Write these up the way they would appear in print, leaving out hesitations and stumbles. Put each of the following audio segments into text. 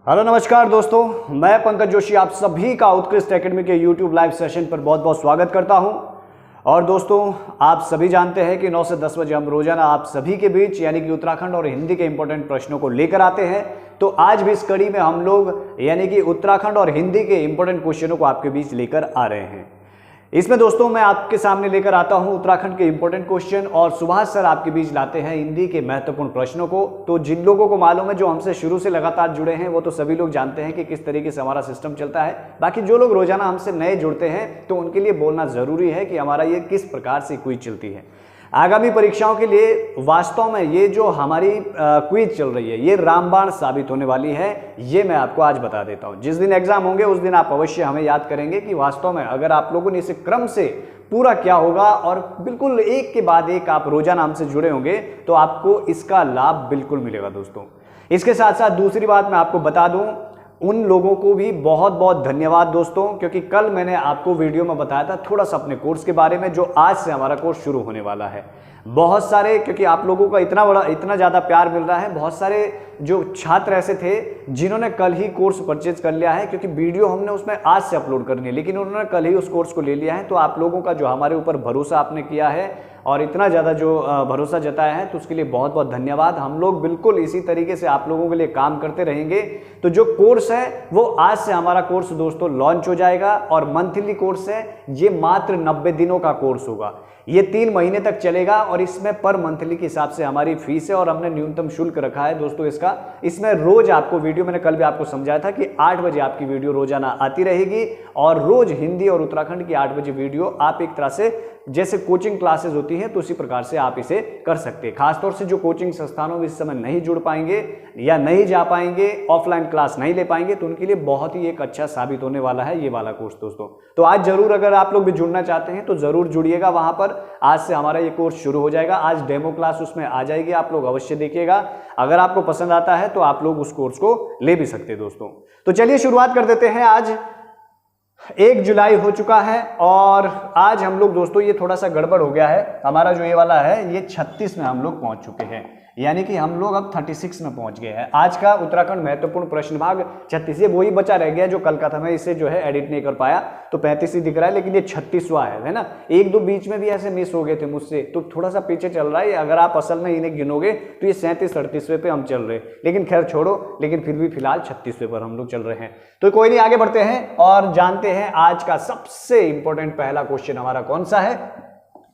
Hello नमस्कार दोस्तों, मैं पंकज जोशी आप सभी का उत्कृष्ट एकेडमी के यूट्यूब लाइव सेशन पर बहुत बहुत स्वागत करता हूं। और दोस्तों, आप सभी जानते हैं कि 9 से 10 बजे हम रोजाना आप सभी के बीच यानी कि उत्तराखंड और हिंदी के इंपॉर्टेंट प्रश्नों को लेकर आते हैं। तो आज भी इस कड़ी में हम लोग यानी कि उत्तराखंड और हिंदी के इंपॉर्टेंट क्वेश्चनों को आपके बीच लेकर आ रहे हैं। इसमें दोस्तों मैं आपके सामने लेकर आता हूं उत्तराखंड के इंपॉर्टेंट क्वेश्चन और सुभाष सर आपके बीच लाते हैं हिंदी के महत्वपूर्ण प्रश्नों को। तो जिन लोगों को मालूम है, जो हमसे शुरू से लगातार जुड़े हैं, वो तो सभी लोग जानते हैं कि किस तरीके से हमारा सिस्टम चलता है। बाकी जो लोग रोजाना हमसे नए जुड़ते हैं तो उनके लिए बोलना जरूरी है कि हमारा ये किस प्रकार से क्विज चलती है। आगामी परीक्षाओं के लिए वास्तव में ये जो हमारी क्विज चल रही है ये रामबाण साबित होने वाली है। ये मैं आपको आज बता देता हूं। जिस दिन एग्जाम होंगे उस दिन आप अवश्य हमें याद करेंगे कि वास्तव में अगर आप लोगों ने इसे क्रम से पूरा किया होगा और बिल्कुल एक के बाद एक आप रोजाना हमसे जुड़े होंगे तो आपको इसका लाभ बिल्कुल मिलेगा दोस्तों। इसके साथ साथ दूसरी बात मैं आपको बता दूं, उन लोगों को भी बहुत बहुत धन्यवाद दोस्तों, क्योंकि कल मैंने आपको वीडियो में बताया था थोड़ा सा अपने कोर्स के बारे में, जो आज से हमारा कोर्स शुरू होने वाला है। बहुत सारे, क्योंकि आप लोगों का इतना ज़्यादा प्यार मिल रहा है, बहुत सारे जो छात्र ऐसे थे जिन्होंने कल ही कोर्स परचेज कर लिया है, क्योंकि वीडियो हमने उसमें आज से अपलोड करनी है, लेकिन उन्होंने कल ही उस कोर्स को ले लिया है। तो आप लोगों का जो हमारे ऊपर भरोसा आपने किया है और इतना ज़्यादा जो भरोसा जताया है, तो उसके लिए बहुत बहुत धन्यवाद। हम लोग बिल्कुल इसी तरीके से आप लोगों के लिए काम करते रहेंगे। तो जो कोर्स है वो आज से हमारा कोर्स दोस्तों लॉन्च हो जाएगा और मंथली कोर्स है, ये मात्र 90 दिनों का कोर्स होगा। ये 3 महीने तक चलेगा और इसमें पर मंथली के हिसाब से हमारी फीस है और हमने न्यूनतम शुल्क रखा है दोस्तों इसका। इसमें रोज आपको वीडियो, मैंने कल भी आपको समझाया था कि 8 बजे आपकी वीडियो रोजाना आती रहेगी और रोज हिंदी और उत्तराखंड की 8 बजे वीडियो आप एक तरह से जैसे कोचिंग क्लासेस होती हैं तो उसी प्रकार से आप इसे कर सकते हैं। खासतौर से जो कोचिंग संस्थानों में इस समय नहीं जुड़ पाएंगे या नहीं जा पाएंगे, ऑफलाइन क्लास नहीं ले पाएंगे, तो उनके लिए बहुत ही एक अच्छा साबित होने वाला है ये वाला कोर्स दोस्तों। तो आज जरूर, अगर आप लोग भी जुड़ना चाहते हैं तो जरूर जुड़िएगा वहां पर। आज से हमारा ये कोर्स शुरू हो जाएगा। आज डेमो क्लास उसमें आ जाएगी, आप लोग अवश्य देखिएगा। अगर आपको पसंद आता है तो आप लोग उस कोर्स को ले भी सकते हैं दोस्तों। तो चलिए शुरुआत कर देते हैं। आज 1 जुलाई हो चुका है और आज हम लोग दोस्तों, ये थोड़ा सा गड़बड़ हो गया है, हमारा जो ये वाला है ये 36 में हम लोग पहुंच चुके हैं, यानी कि हम लोग अब 36 में पहुंच गए हैं। आज का उत्तराखंड महत्वपूर्ण प्रश्न भाग 36, ये वही बचा रह गया जो कल का था। मैं इसे जो है एडिट नहीं कर पाया तो 35 ही दिख रहा है, लेकिन ये 36वां है ना। 1-2 बीच में भी ऐसे मिस हो गए थे मुझसे, तो थोड़ा सा पीछे चल रहा है। अगर आप असल में इन्हें गिनोगे तो ये 37-38वें पे हम चल रहे हैं, लेकिन खैर छोड़ो, लेकिन फिर भी फिलहाल 36वें पर हम लोग चल रहे हैं। तो कोई नहीं, आगे बढ़ते हैं और जानते हैं आज का सबसे इंपॉर्टेंट पहला क्वेश्चन हमारा कौन सा है।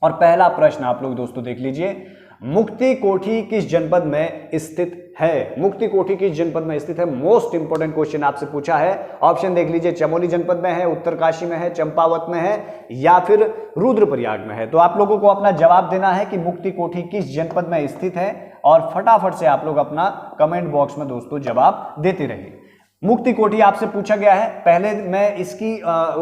और पहला प्रश्न आप लोग दोस्तों देख लीजिए, मुक्ति कोठी किस जनपद में स्थित है? मुक्ति कोठी किस जनपद में स्थित है? मोस्ट इंपोर्टेंट क्वेश्चन आपसे पूछा है। ऑप्शन देख लीजिए, चमोली जनपद में है, उत्तरकाशी में है, चंपावत में है या फिर रुद्रप्रयाग में है। तो आप लोगों को अपना जवाब देना है कि मुक्ति कोठी किस जनपद में स्थित है और फटाफट से आप लोग अपना कमेंट बॉक्स में दोस्तों जवाब देते रहिए। मुक्ति कोठी आपसे पूछा गया है। पहले मैं इसकी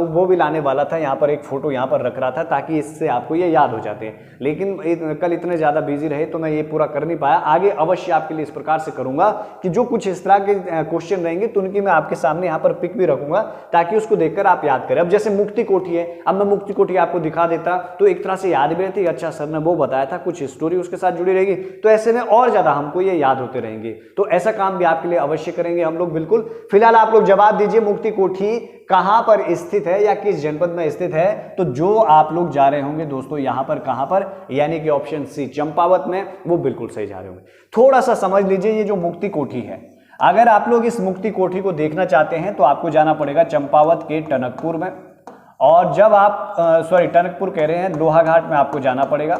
वो भी लाने वाला था, यहाँ पर एक फोटो यहाँ पर रख रहा था ताकि इससे आपको ये याद हो जाते हैं, लेकिन कल इतने ज़्यादा बिजी रहे तो मैं ये पूरा कर नहीं पाया। आगे अवश्य आपके लिए इस प्रकार से करूँगा कि जो कुछ इस तरह के क्वेश्चन रहेंगे तो उनकी मैं आपके सामने यहाँ पर पिक भी रखूँगा ताकि उसको देखकर आप याद करें। अब जैसे मुक्ति कोठी है, अब मैं मुक्ति कोठी आपको दिखा देता तो एक तरह से याद भी रहती, अच्छा सर ने वो बताया था, कुछ स्टोरी उसके साथ जुड़ी रहेगी, तो ऐसे में और ज़्यादा हमको ये याद होते रहेंगे। तो ऐसा काम भी आपके लिए अवश्य करेंगे हम लोग बिल्कुल। फिलहाल आप लोग जवाब दीजिए, मुक्ति कोठी कहां पर स्थित है या किस जनपद में स्थित है? तो जो आप लोग जा रहे होंगे दोस्तों यहां पर, कहां पर, यानी कि ऑप्शन सी चंपावत में, वो बिल्कुल सही जा रहे होंगे। थोड़ा सा समझ लीजिए, ये जो मुक्ति कोठी है, अगर आप लोग इस मुक्ति कोठी को देखना चाहते हैं तो आपको जाना पड़ेगा चंपावत के टनकपुर में। और जब आप टनकपुर कह रहे हैं, लोहाघाट में आपको जाना पड़ेगा।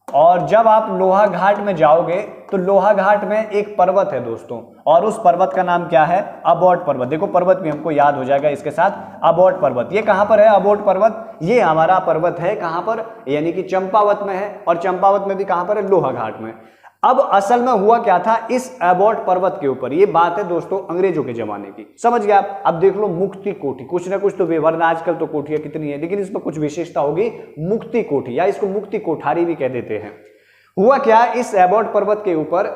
और जब आप लोहाघाट में जाओगे तो लोहाघाट में एक पर्वत है दोस्तों, और उस पर्वत का नाम क्या है? अबोट पर्वत। देखो पर्वत भी हमको याद हो जाएगा इसके साथ, अबोट पर्वत। ये कहां पर है अबोट पर्वत? ये हमारा पर्वत है कहां पर? यानी कि चंपावत में है। और चंपावत में भी कहां पर है? लोहाघाट में। अब असल में हुआ क्या था इस एबॉट पर्वत के ऊपर? ये बात है दोस्तों अंग्रेजों के जमाने की, समझ गया आप? अब देख लो मुक्ति कोठी, कुछ ना कुछ तो वरना आजकल तो कोठियां कितनी है, लेकिन इसमें कुछ विशेषता होगी। मुक्ति कोठी या इसको मुक्ति कोठारी भी कह देते हैं। हुआ क्या, इस एबॉट पर्वत के ऊपर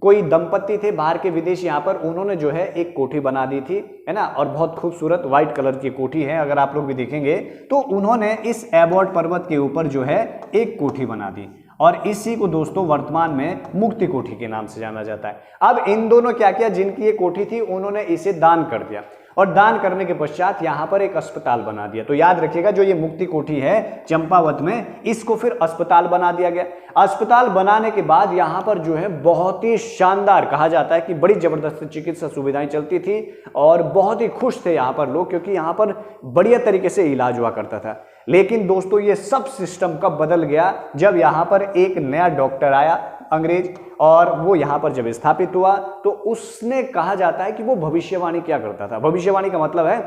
कोई दंपत्ति थे बाहर के विदेशी, यहां पर उन्होंने जो है एक कोठी बना दी थी, है ना, और बहुत खूबसूरत व्हाइट कलर की कोठी है। अगर आप लोग भी देखेंगे तो उन्होंने इस एबॉट पर्वत के ऊपर जो है एक कोठी बना दी। और इसी को दोस्तों वर्तमान में मुक्ति कोठी के नाम से जाना जाता है। अब इन दोनों क्या किया, जिनकी ये कोठी थी उन्होंने इसे दान कर दिया और दान करने के पश्चात यहां पर एक अस्पताल बना दिया। तो याद रखिएगा जो ये मुक्ति कोठी है चंपावत में, इसको फिर अस्पताल बना दिया गया। अस्पताल बनाने के बाद यहां पर जो है बहुत ही शानदार, कहा जाता है कि बड़ी जबरदस्त चिकित्सा सुविधाएं चलती थी और बहुत ही खुश थे यहां पर लोग, क्योंकि यहां पर बढ़िया तरीके से इलाज हुआ करता था। लेकिन दोस्तों ये सब सिस्टम कब बदल गया, जब यहां पर एक नया डॉक्टर आया अंग्रेज, और वो यहां पर जब स्थापित हुआ तो उसने, कहा जाता है कि वो भविष्यवाणी क्या करता था। भविष्यवाणी का मतलब है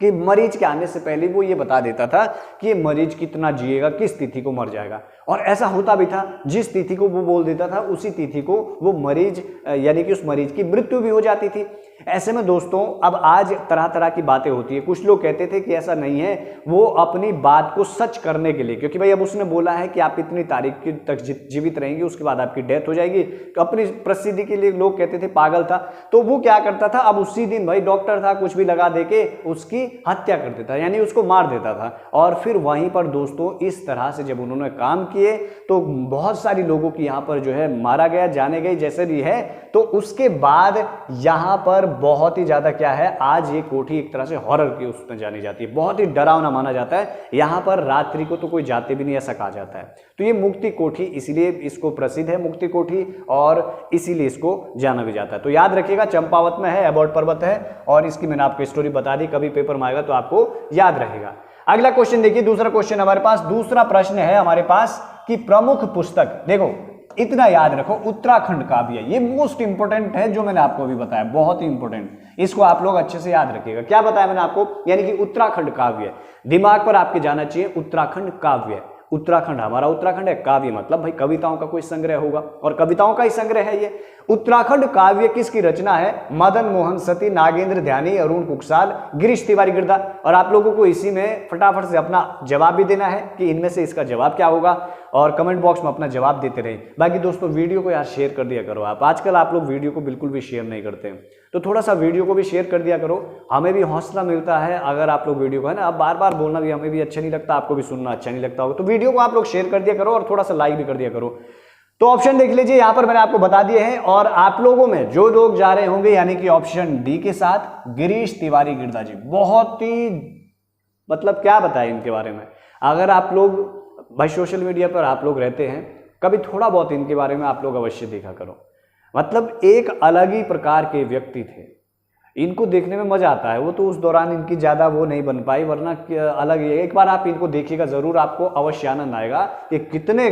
कि मरीज के आने से पहले वो ये बता देता था कि ये मरीज कितना जिएगा, किस तिथि को मर जाएगा, और ऐसा होता भी था। जिस तिथि को वो बोल देता था उसी तिथि को वो मरीज, यानी कि उस मरीज की मृत्यु भी हो जाती थी। ऐसे में दोस्तों अब आज तरह तरह की बातें होती है। कुछ लोग कहते थे कि ऐसा नहीं है, वो अपनी बात को सच करने के लिए, क्योंकि भाई अब उसने बोला है कि आप इतनी तारीख तक जीवित रहेंगे, उसके बाद आपकी डेथ हो जाएगी, तो अपनी प्रसिद्धि के लिए लोग कहते थे पागल था। तो वो क्या करता था, अब उसी दिन भाई डॉक्टर था, कुछ भी लगा दे के उसकी हत्या कर देता, यानी उसको मार देता था। और फिर वहीं पर दोस्तों इस तरह से जब उन्होंने काम किए तो बहुत सारी लोगों की यहाँ पर जो है मारा गया, जाने गए, जैसे भी है। तो उसके बाद यहाँ पर बहुत ही ज्यादा क्या है, आज ये कोठी एक तरह से हॉरर की उसमें जानी जाती है, बहुत ही डरावना माना जाता है। यहाँ पर रात्रि को तो कोई जाते भी नहीं, ऐसा कहा जाता है। तो ये मुक्ति कोठी इसलिए इसको प्रसिद्ध है, मुक्ति कोठी, और इसीलिए इसको जाना भी जाता है। तो याद रखिएगा चंपावत में है, एबॉट पर्वत है, और इसकी मैंने आपको स्टोरी बता दी, कभी पेपर में आएगा तो आपको याद रहेगा। अगला क्वेश्चन देखिए, दूसरा क्वेश्चन हमारे पास, दूसरा प्रश्न है हमारे पास कि प्रमुख पुस्तक, देखो इतना याद रखो, उत्तराखंड काव्य, ये मोस्ट इंपोर्टेंट है जो मैंने आपको अभी बताया, बहुत ही इंपोर्टेंट, इसको आप लोग अच्छे से याद रखिएगा। क्या बताया मैंने आपको, यानी कि उत्तराखंड काव्य, दिमाग पर आपके जाना चाहिए उत्तराखंड काव्य। उत्तराखंड, हमारा उत्तराखंड है, काव्य मतलब भाई कविताओं का कोई संग्रह होगा, और कविताओं का ही संग्रह है ये। उत्तराखंड काव्य किसकी रचना है, मदन मोहन सती, नागेंद्र ध्यानी, अरुण कुकसाल, गिरीश तिवारी गिरदा। और आप लोगों को इसी में फटाफट से अपना जवाब भी देना है कि इनमें से इसका जवाब क्या होगा, और कमेंट बॉक्स में अपना जवाब देते रहे। बाकी दोस्तों वीडियो को यार शेयर कर दिया करो आप, आजकल आप लोग वीडियो को बिल्कुल भी शेयर नहीं करते, तो थोड़ा सा वीडियो को भी शेयर कर दिया करो, हमें भी हौसला मिलता है। अगर आप लोग वीडियो को, है ना, अब बार बार बोलना भी हमें भी अच्छा नहीं लगता, आपको भी सुनना अच्छा नहीं लगता होगा, तो वीडियो को आप लोग शेयर कर दिया करो और थोड़ा सा लाइक भी कर दिया करो। तो ऑप्शन देख लीजिए, यहां पर मैंने आपको बता दिए हैं, और आप लोगों में जो लोग जा रहे होंगे यानी कि ऑप्शन डी के साथ, गिरीश तिवारी गिरदा जी, बहुत ही मतलब क्या बताएं इनके बारे में। अगर आप लोग भाई सोशल मीडिया पर आप लोग रहते हैं, कभी थोड़ा बहुत इनके बारे में आप लोग अवश्य देखा करो। मतलब एक अलग ही प्रकार के व्यक्ति थे, इनको देखने में मजा आता है। वो तो उस दौरान इनकी ज्यादा वो नहीं बन पाई, वरना अलग ही, एक बार आप इनको देखिएगा जरूर, आपको अवश्य आनंद आएगा कि कितने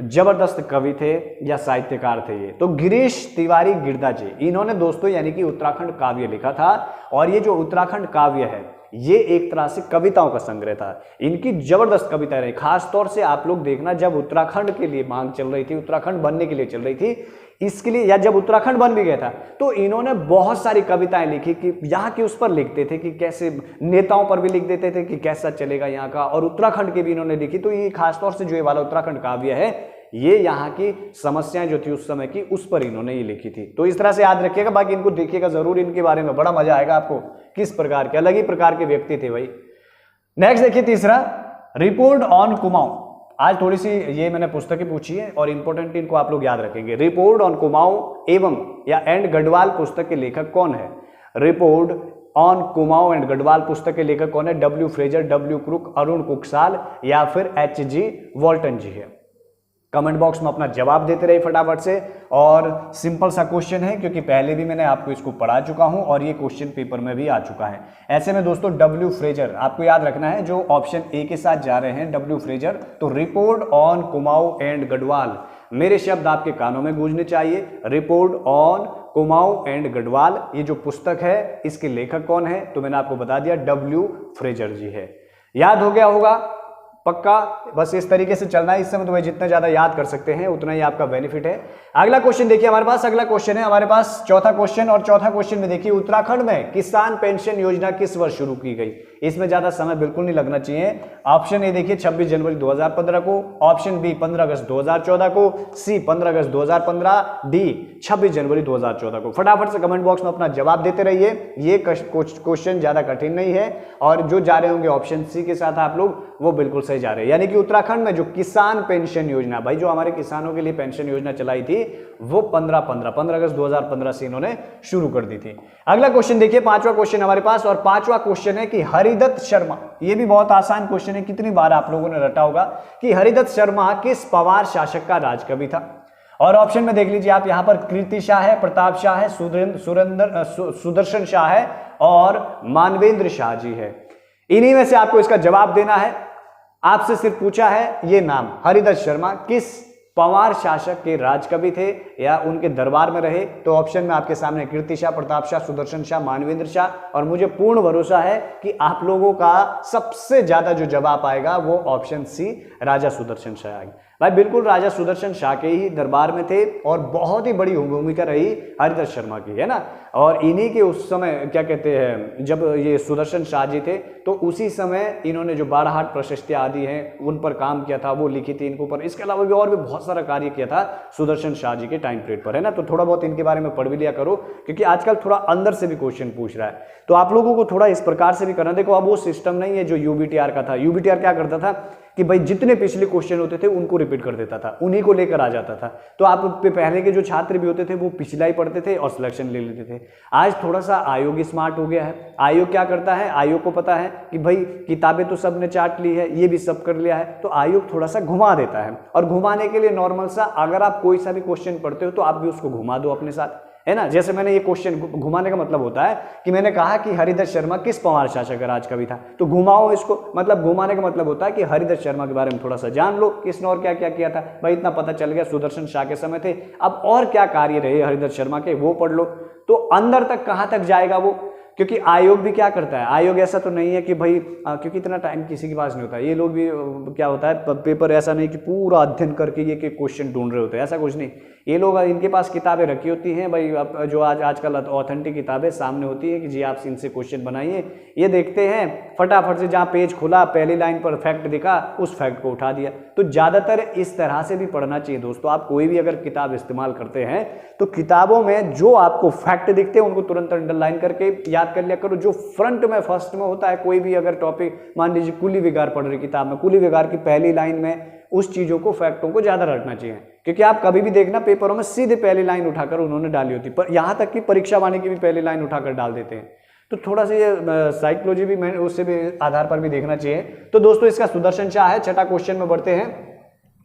जबरदस्त कवि थे या साहित्यकार थे ये। तो गिरीश तिवारी गिरदा जी, इन्होंने दोस्तों यानी कि उत्तराखंड काव्य लिखा था, और ये जो उत्तराखंड काव्य है ये एक तरह से कविताओं का संग्रह था। इनकी जबरदस्त कविताएं रही, खास तौर से आप लोग देखना जब उत्तराखंड के लिए मांग चल रही थी, उत्तराखंड बनने के लिए चल रही थी, इसके लिए, या जब उत्तराखंड बन भी गया था, तो इन्होंने बहुत सारी कविताएं लिखी कि यहाँ की उस पर लिखते थे कि कैसे, नेताओं पर भी लिख देते थे कि कैसा चलेगा यहाँ का, और उत्तराखंड की भी इन्होंने लिखी। तो ये खासतौर से जो ये वाला उत्तराखंड काव्य है, ये यहाँ की समस्याएं जो थी उस समय की, उस पर इन्होंने ये लिखी थी। तो इस तरह से याद रखिएगा, बाकी इनको देखिएगा जरूर, इनके बारे में बड़ा मजा आएगा आपको, किस प्रकार के अलग ही प्रकार के व्यक्ति थे भाई। नेक्स्ट देखिए तीसरा, रिपोर्ट ऑन कुमाऊं। आज थोड़ी सी ये मैंने पुस्तकें पूछी है और इंपॉर्टेंट इनको आप लोग याद रखेंगे। रिपोर्ट ऑन कुमाऊं एवं या एंड गढ़वाल पुस्तक के लेखक कौन है। Report on Kumaon and Garhwal पुस्तक के लेखक कौन है, W Fraser, W Crook, Arun Kuksal या फिर एच.जी. वॉल्टन जी है। कमेंट बॉक्स में अपना जवाब देते रहिए फटाफट से। और सिंपल सा क्वेश्चन है, क्योंकि पहले भी मैंने आपको इसको पढ़ा चुका हूं और ये क्वेश्चन पेपर में भी आ चुका है। ऐसे में दोस्तों डब्ल्यू फ्रेजर आपको याद रखना है, जो ऑप्शन ए के साथ जा रहे हैं डब्ल्यू फ्रेजर। तो report on Kumaon and Garhwal, मेरे शब्द आपके कानों में गूंजने चाहिए। Report on Kumaon and Garhwal, ये जो पुस्तक है इसके लेखक कौन है, तो मैंने आपको बता दिया डब्ल्यू फ्रेजर जी है। याद हो गया होगा पक्का, बस इस तरीके से चलना है। इस समय तो भाई जितना ज्यादा याद कर सकते हैं उतना ही आपका बेनिफिट है। अगला क्वेश्चन देखिए हमारे पास, अगला क्वेश्चन है हमारे पास चौथा क्वेश्चन, और चौथा क्वेश्चन में देखिए, उत्तराखंड में किसान पेंशन योजना किस वर्ष शुरू की गई। इसमें ज़्यादा समय बिल्कुल नहीं लगना चाहिए। ऑप्शन ए देखिए 26 जनवरी 2015 को, ऑप्शन बी 15 अगस्त 2014 को, सी 15 अगस्त 2015, डी 26 जनवरी 2014 को। फटाफट से कमेंट बॉक्स में अपना जवाब देते रहिए, ये क्वेश्चन ज़्यादा कठिन नहीं है और जो जा रहे होंगे ऑप्शन सी के साथ आप लोग वो बिल्कुल सही जा रहे हैं। यानी कि उत्तराखंड में जो किसान पेंशन योजना, भाई जो हमारे किसानों के लिए पेंशन योजना चलाई थी वो 15 अगस्त 2015 से इन्होंने शुरू कर दी थी। अगला क्वेश्चन देखिए, पांचवा क्वेश्चन हमारे पास, और पांचवा क्वेश्चन है कि हरिदत्त शर्मा, ये भी बहुत आसान क्वेश्चन है, कितनी बार आप लोगों ने रटा होगा कि हरिदत्त शर्मा किस पवार शासक का राजकवि था। और ऑप्शन में देख लीजिए आप, यहां पर कीर्ति शाह है, प्रताप शाह है, सुदर्शन शाह है और मानवेंद्र शाह जी है। इन्हीं में से आपको इसका जवाब देना है। आपसे सिर्फ पूछा है ये नाम, हरिदत्त शर्मा किस पवार शासक के राजकवि थे या उनके दरबार में रहे। तो ऑप्शन में आपके सामने कीर्ति शाह, प्रताप शाह, सुदर्शन शाह, मानवेंद्र शाह, और मुझे पूर्ण भरोसा है कि आप लोगों का सबसे ज्यादा जो जवाब आएगा वो ऑप्शन सी राजा सुदर्शन शाह आएगा। भाई बिल्कुल राजा सुदर्शन शाह के ही दरबार में थे और बहुत ही बड़ी भूमिका रही हरिदत्त शर्मा की, है ना। और इन्हीं के उस समय क्या कहते हैं, जब ये सुदर्शन शाह जी थे तो उसी समय इन्होंने जो बाराहाट प्रशस्तियां आदि हैं उन पर काम किया था, वो लिखी थी इनके ऊपर। इसके अलावा भी और भी बहुत सारा कार्य किया था सुदर्शन शाह जी के टाइम पीरियड पर, है ना। तो थोड़ा बहुत इनके बारे में पढ़ भी लिया करो, क्योंकि आजकल थोड़ा अंदर से भी क्वेश्चन पूछ रहा है, तो आप लोगों को थोड़ा इस प्रकार से भी करना। देखो अब वो सिस्टम नहीं है जो यूबीटीआर का था। यूबीटीआर क्या करता था कि भाई जितने पिछले क्वेश्चन होते थे उनको रिपीट कर देता था, उन्हीं को लेकर आ जाता था। तो आप पहले के जो छात्र भी होते थे वो पिछला ही पढ़ते थे और सिलेक्शन ले लेते थे। आज थोड़ा सा आयोग स्मार्ट हो गया है। आयोग क्या करता है, आयोग को पता है कि भाई किताबें तो सबने चाट ली है, ये भी सब कर लिया है, तो आयोग थोड़ा सा घुमा देता है। और घुमाने के लिए नॉर्मल सा, अगर आप कोई सा भी क्वेश्चन पढ़ते हो तो आप भी उसको घुमा दो अपने साथ, है ना। जैसे मैंने ये क्वेश्चन, घुमाने का मतलब होता है कि मैंने कहा कि हरिदत्त शर्मा किस पवार शासक का राजकवि था, तो घुमाओ इसको। मतलब घुमाने का मतलब होता है कि हरिदत्त शर्मा के बारे में थोड़ा सा जान लो, किसने और क्या क्या किया था। भाई इतना पता चल गया सुदर्शन शाह के समय थे, अब और क्या कार्य रहे हरिदत्त शर्मा के वो पढ़ लो। तो अंदर तक कहां तक जाएगा वो, क्योंकि आयोग भी क्या करता है, आयोग ऐसा तो नहीं है कि भाई क्योंकि इतना टाइम किसी के पास नहीं होता। ये लोग भी क्या होता है, पेपर ऐसा नहीं कि पूरा अध्ययन करके ये क्वेश्चन ढूंढ रहे होते हैं, ऐसा कुछ नहीं। ये लोग, इनके पास किताबें रखी होती हैं भाई, अब जो आजकल ऑथेंटिक किताबें सामने होती है कि जी आप इनसे क्वेश्चन बनाइए, ये देखते हैं फटाफट से, जहाँ पेज खुला पहली लाइन पर फैक्ट दिखा उस फैक्ट को उठा दिया। तो ज़्यादातर इस तरह से भी पढ़ना चाहिए दोस्तों। आप कोई भी अगर किताब इस्तेमाल करते हैं तो किताबों में जो आपको फैक्ट दिखते हैं उनको तुरंत अंडरलाइन करके याद कर लिया करो। जो फ्रंट में फर्स्ट में होता है, कोई भी अगर टॉपिक, मान लीजिए कुली विगार पढ़ रही किताब में, कुली विगार की पहली लाइन में उस चीजों को, फैक्टों को ज्यादा रखना चाहिए। क्योंकि आप कभी भी देखना पेपरों में सीधे पहली लाइन उठाकर उन्होंने डाली होती, पर यहां तक कि परीक्षा वाणी की भी पहली लाइन उठाकर डाल देते हैं। तो थोड़ा सा ये साइकोलॉजी भी मैंने उससे भी आधार पर भी देखना चाहिए। तो दोस्तों इसका सुदर्शन शाह है। छठा क्वेश्चन में बढ़ते हैं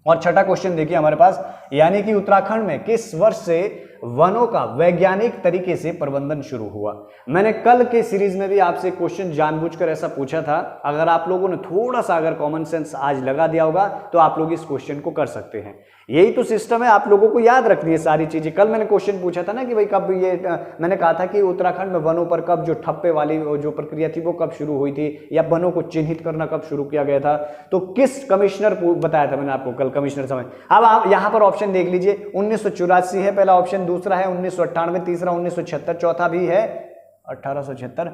और छठा क्वेश्चन देखिए हमारे पास, यानी कि उत्तराखंड में किस वर्ष से वनों का वैज्ञानिक तरीके से प्रबंधन शुरू हुआ। मैंने कल के सीरीज में भी आपसे क्वेश्चन जानबूझकर ऐसा पूछा था। अगर आप लोगों ने थोड़ा सा अगर कॉमन सेंस आज लगा दिया होगा तो आप लोग इस क्वेश्चन को कर सकते हैं। यही तो सिस्टम है, आप लोगों को याद रखनी है सारी चीजें। कल मैंने क्वेश्चन पूछा था ना कि भाई कब ये, मैंने कहा था कि उत्तराखंड में वनों पर कब जो ठप्पे वाली जो प्रक्रिया थी वो कब शुरू हुई थी, या वनों को चिन्हित करना कब शुरू किया गया था। तो किस कमिश्नर को बताया था मैंने आपको कल, कमिश्नर समय। अब आप यहां पर ऑप्शन देख लीजिए, 1984 है पहला ऑप्शन, दूसरा है 1998, तीसरा 1976, चौथा भी है 1876,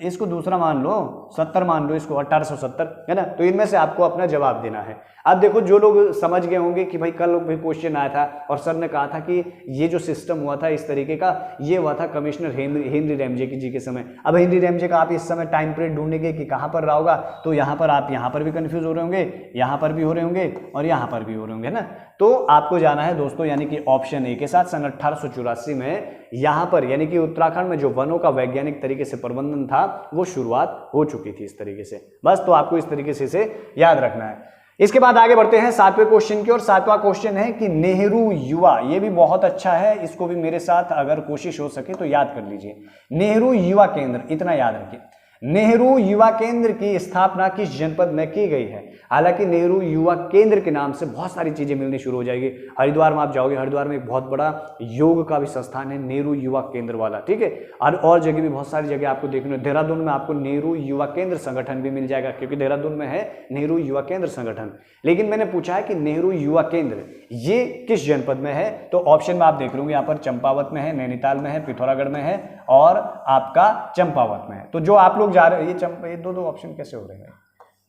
इसको दूसरा मान लो, 70 मान लो इसको, 1870, है ना। तो इनमें से आपको अपना जवाब देना है। अब देखो जो लोग समझ गए होंगे कि भाई कल भी क्वेश्चन आया था और सर ने कहा था कि ये जो सिस्टम हुआ था इस तरीके का, ये हुआ था कमिश्नर हेनरी रैमजे जी के समय। अब हेनरी रैमजे का आप इस समय टाइम पीरियड ढूंढेंगे कि कहाँ पर रहा होगा, तो यहाँ पर आप यहाँ पर भी कंफ्यूज हो रहे होंगे, यहाँ पर भी हो रहे होंगे और यहाँ पर भी हो रहे होंगे, है ना। तो आपको जाना है दोस्तों, यानी कि ऑप्शन ए के साथ, सन 1884 में यहाँ पर, यानी कि उत्तराखंड में जो वनों का वैज्ञानिक तरीके से प्रबंधन था वो शुरुआत हो चुकी थी इस तरीके से। बस तो आपको इस तरीके से याद रखना है। इसके बाद आगे बढ़ते हैं 7वें क्वेश्चन की ओर। 7वां क्वेश्चन है कि नेहरू युवा, ये भी बहुत अच्छा है, इसको भी मेरे साथ अगर कोशिश हो सके तो याद कर लीजिए। नेहरू युवा केंद्र, इतना याद रखिए, नेहरू युवा केंद्र की स्थापना किस जनपद में की गई है। हालांकि नेहरू युवा केंद्र के नाम से बहुत सारी चीजें मिलनी शुरू हो जाएगी। हरिद्वार में आप जाओगे, हरिद्वार में एक बहुत बड़ा योग का भी संस्थान है नेहरू युवा केंद्र वाला, ठीक है। और जगह भी बहुत सारी जगह आपको देखने, देहरादून में आपको नेहरू युवा केंद्र संगठन भी मिल जाएगा, क्योंकि देहरादून में है नेहरू युवा केंद्र संगठन। लेकिन मैंने पूछा है कि नेहरू युवा केंद्र ये किस जनपद में है, तो ऑप्शन में आप देख रहे होंगे यहाँ पर चंपावत में है, नैनीताल में है, पिथौरागढ़ में है और आपका चंपावत में है। तो जो आप लोग लोग जा रहे हैं, ये दो ऑप्शन कैसे हो रहे हैं,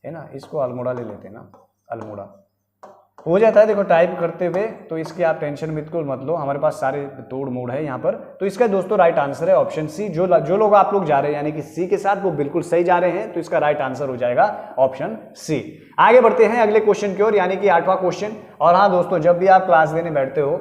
है ना, इसको अल्मोड़ा ले लेते हैं ना, अल्मोड़ा हो जाता है देखो टाइप करते हुए, तो इसकी आप टेंशन बिल्कुल मत लो, हमारे पास सारे तोड़ मोड़ है यहाँ पर। तो इसका दोस्तों राइट आंसर है ऑप्शन सी। जो लोग आप लोग जा रहे हैं यानी कि सी के साथ, वो बिल्कुल सही जा रहे हैं, तो इसका राइट आंसर हो जाएगा ऑप्शन सी। आगे बढ़ते हैं अगले क्वेश्चन की ओर, यानी कि 8वां क्वेश्चन। और हाँ दोस्तों, जब भी आप क्लास देने बैठते हो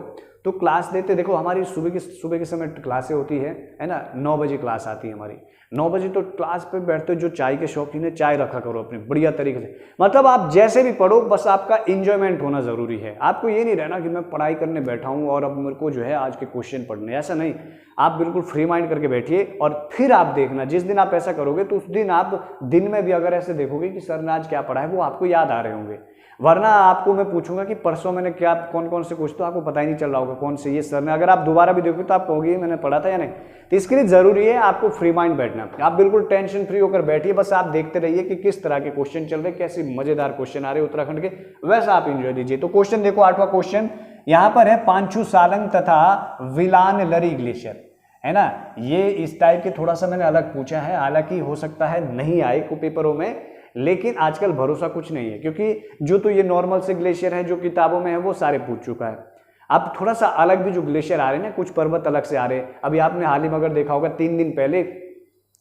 तो क्लास देते देखो, हमारी सुबह के समय क्लासें होती है ना, 9 बजे क्लास आती है हमारी, 9 बजे तो क्लास पे बैठते हो, जो चाय के शौकीन है चाय रखा करो अपनी बढ़िया तरीके से, मतलब आप जैसे भी पढ़ो बस आपका इंजॉयमेंट होना जरूरी है। आपको ये नहीं रहना कि मैं पढ़ाई करने बैठा हूँ और अब मेरे को जो है आज के क्वेश्चन पढ़ने, ऐसा नहीं। आप बिल्कुल फ्री माइंड करके बैठिए और फिर आप देखना, जिस दिन आप ऐसा करोगे तो उस दिन आप दिन में भी अगर ऐसे देखोगे कि सर ने आज क्या पढ़ा है, वो आपको याद आ रहे होंगे। वरना आपको मैं पूछूंगा कि परसों मैंने क्या कौन कौन से कुछ, तो आपको पता ही नहीं चल रहा होगा कौन से ये सर ने, अगर आप दोबारा भी देखोगे तो आप कहोगे मैंने पढ़ा था या नहीं। तो इसके लिए जरूरी है आपको फ्री माइंड बैठना, आप बिल्कुल टेंशन फ्री होकर बैठिए, बस आप देखते रहिए कि किस तरह के क्वेश्चन चल रहे, कैसे मजेदार क्वेश्चन आ रहे उत्तराखंड के, वैसा आप इंजॉय दीजिए। तो क्वेश्चन देखो 8वां क्वेश्चन यहाँ पर है, पांचू सालंग तथा विलान लरी ग्लेशियर, है ना। ये इस टाइप के थोड़ा सा मैंने अलग पूछा है, हालांकि हो सकता है नहीं आए को पेपरों में, लेकिन आजकल भरोसा कुछ नहीं है, क्योंकि जो तो ये नॉर्मल से ग्लेशियर है जो किताबों में है वो सारे पूछ चुका है। अब थोड़ा सा अलग भी जो ग्लेशियर आ रहे हैं ना, कुछ पर्वत अलग से आ रहे हैं। अभी आपने हाल ही में अगर देखा होगा 3 दिन पहले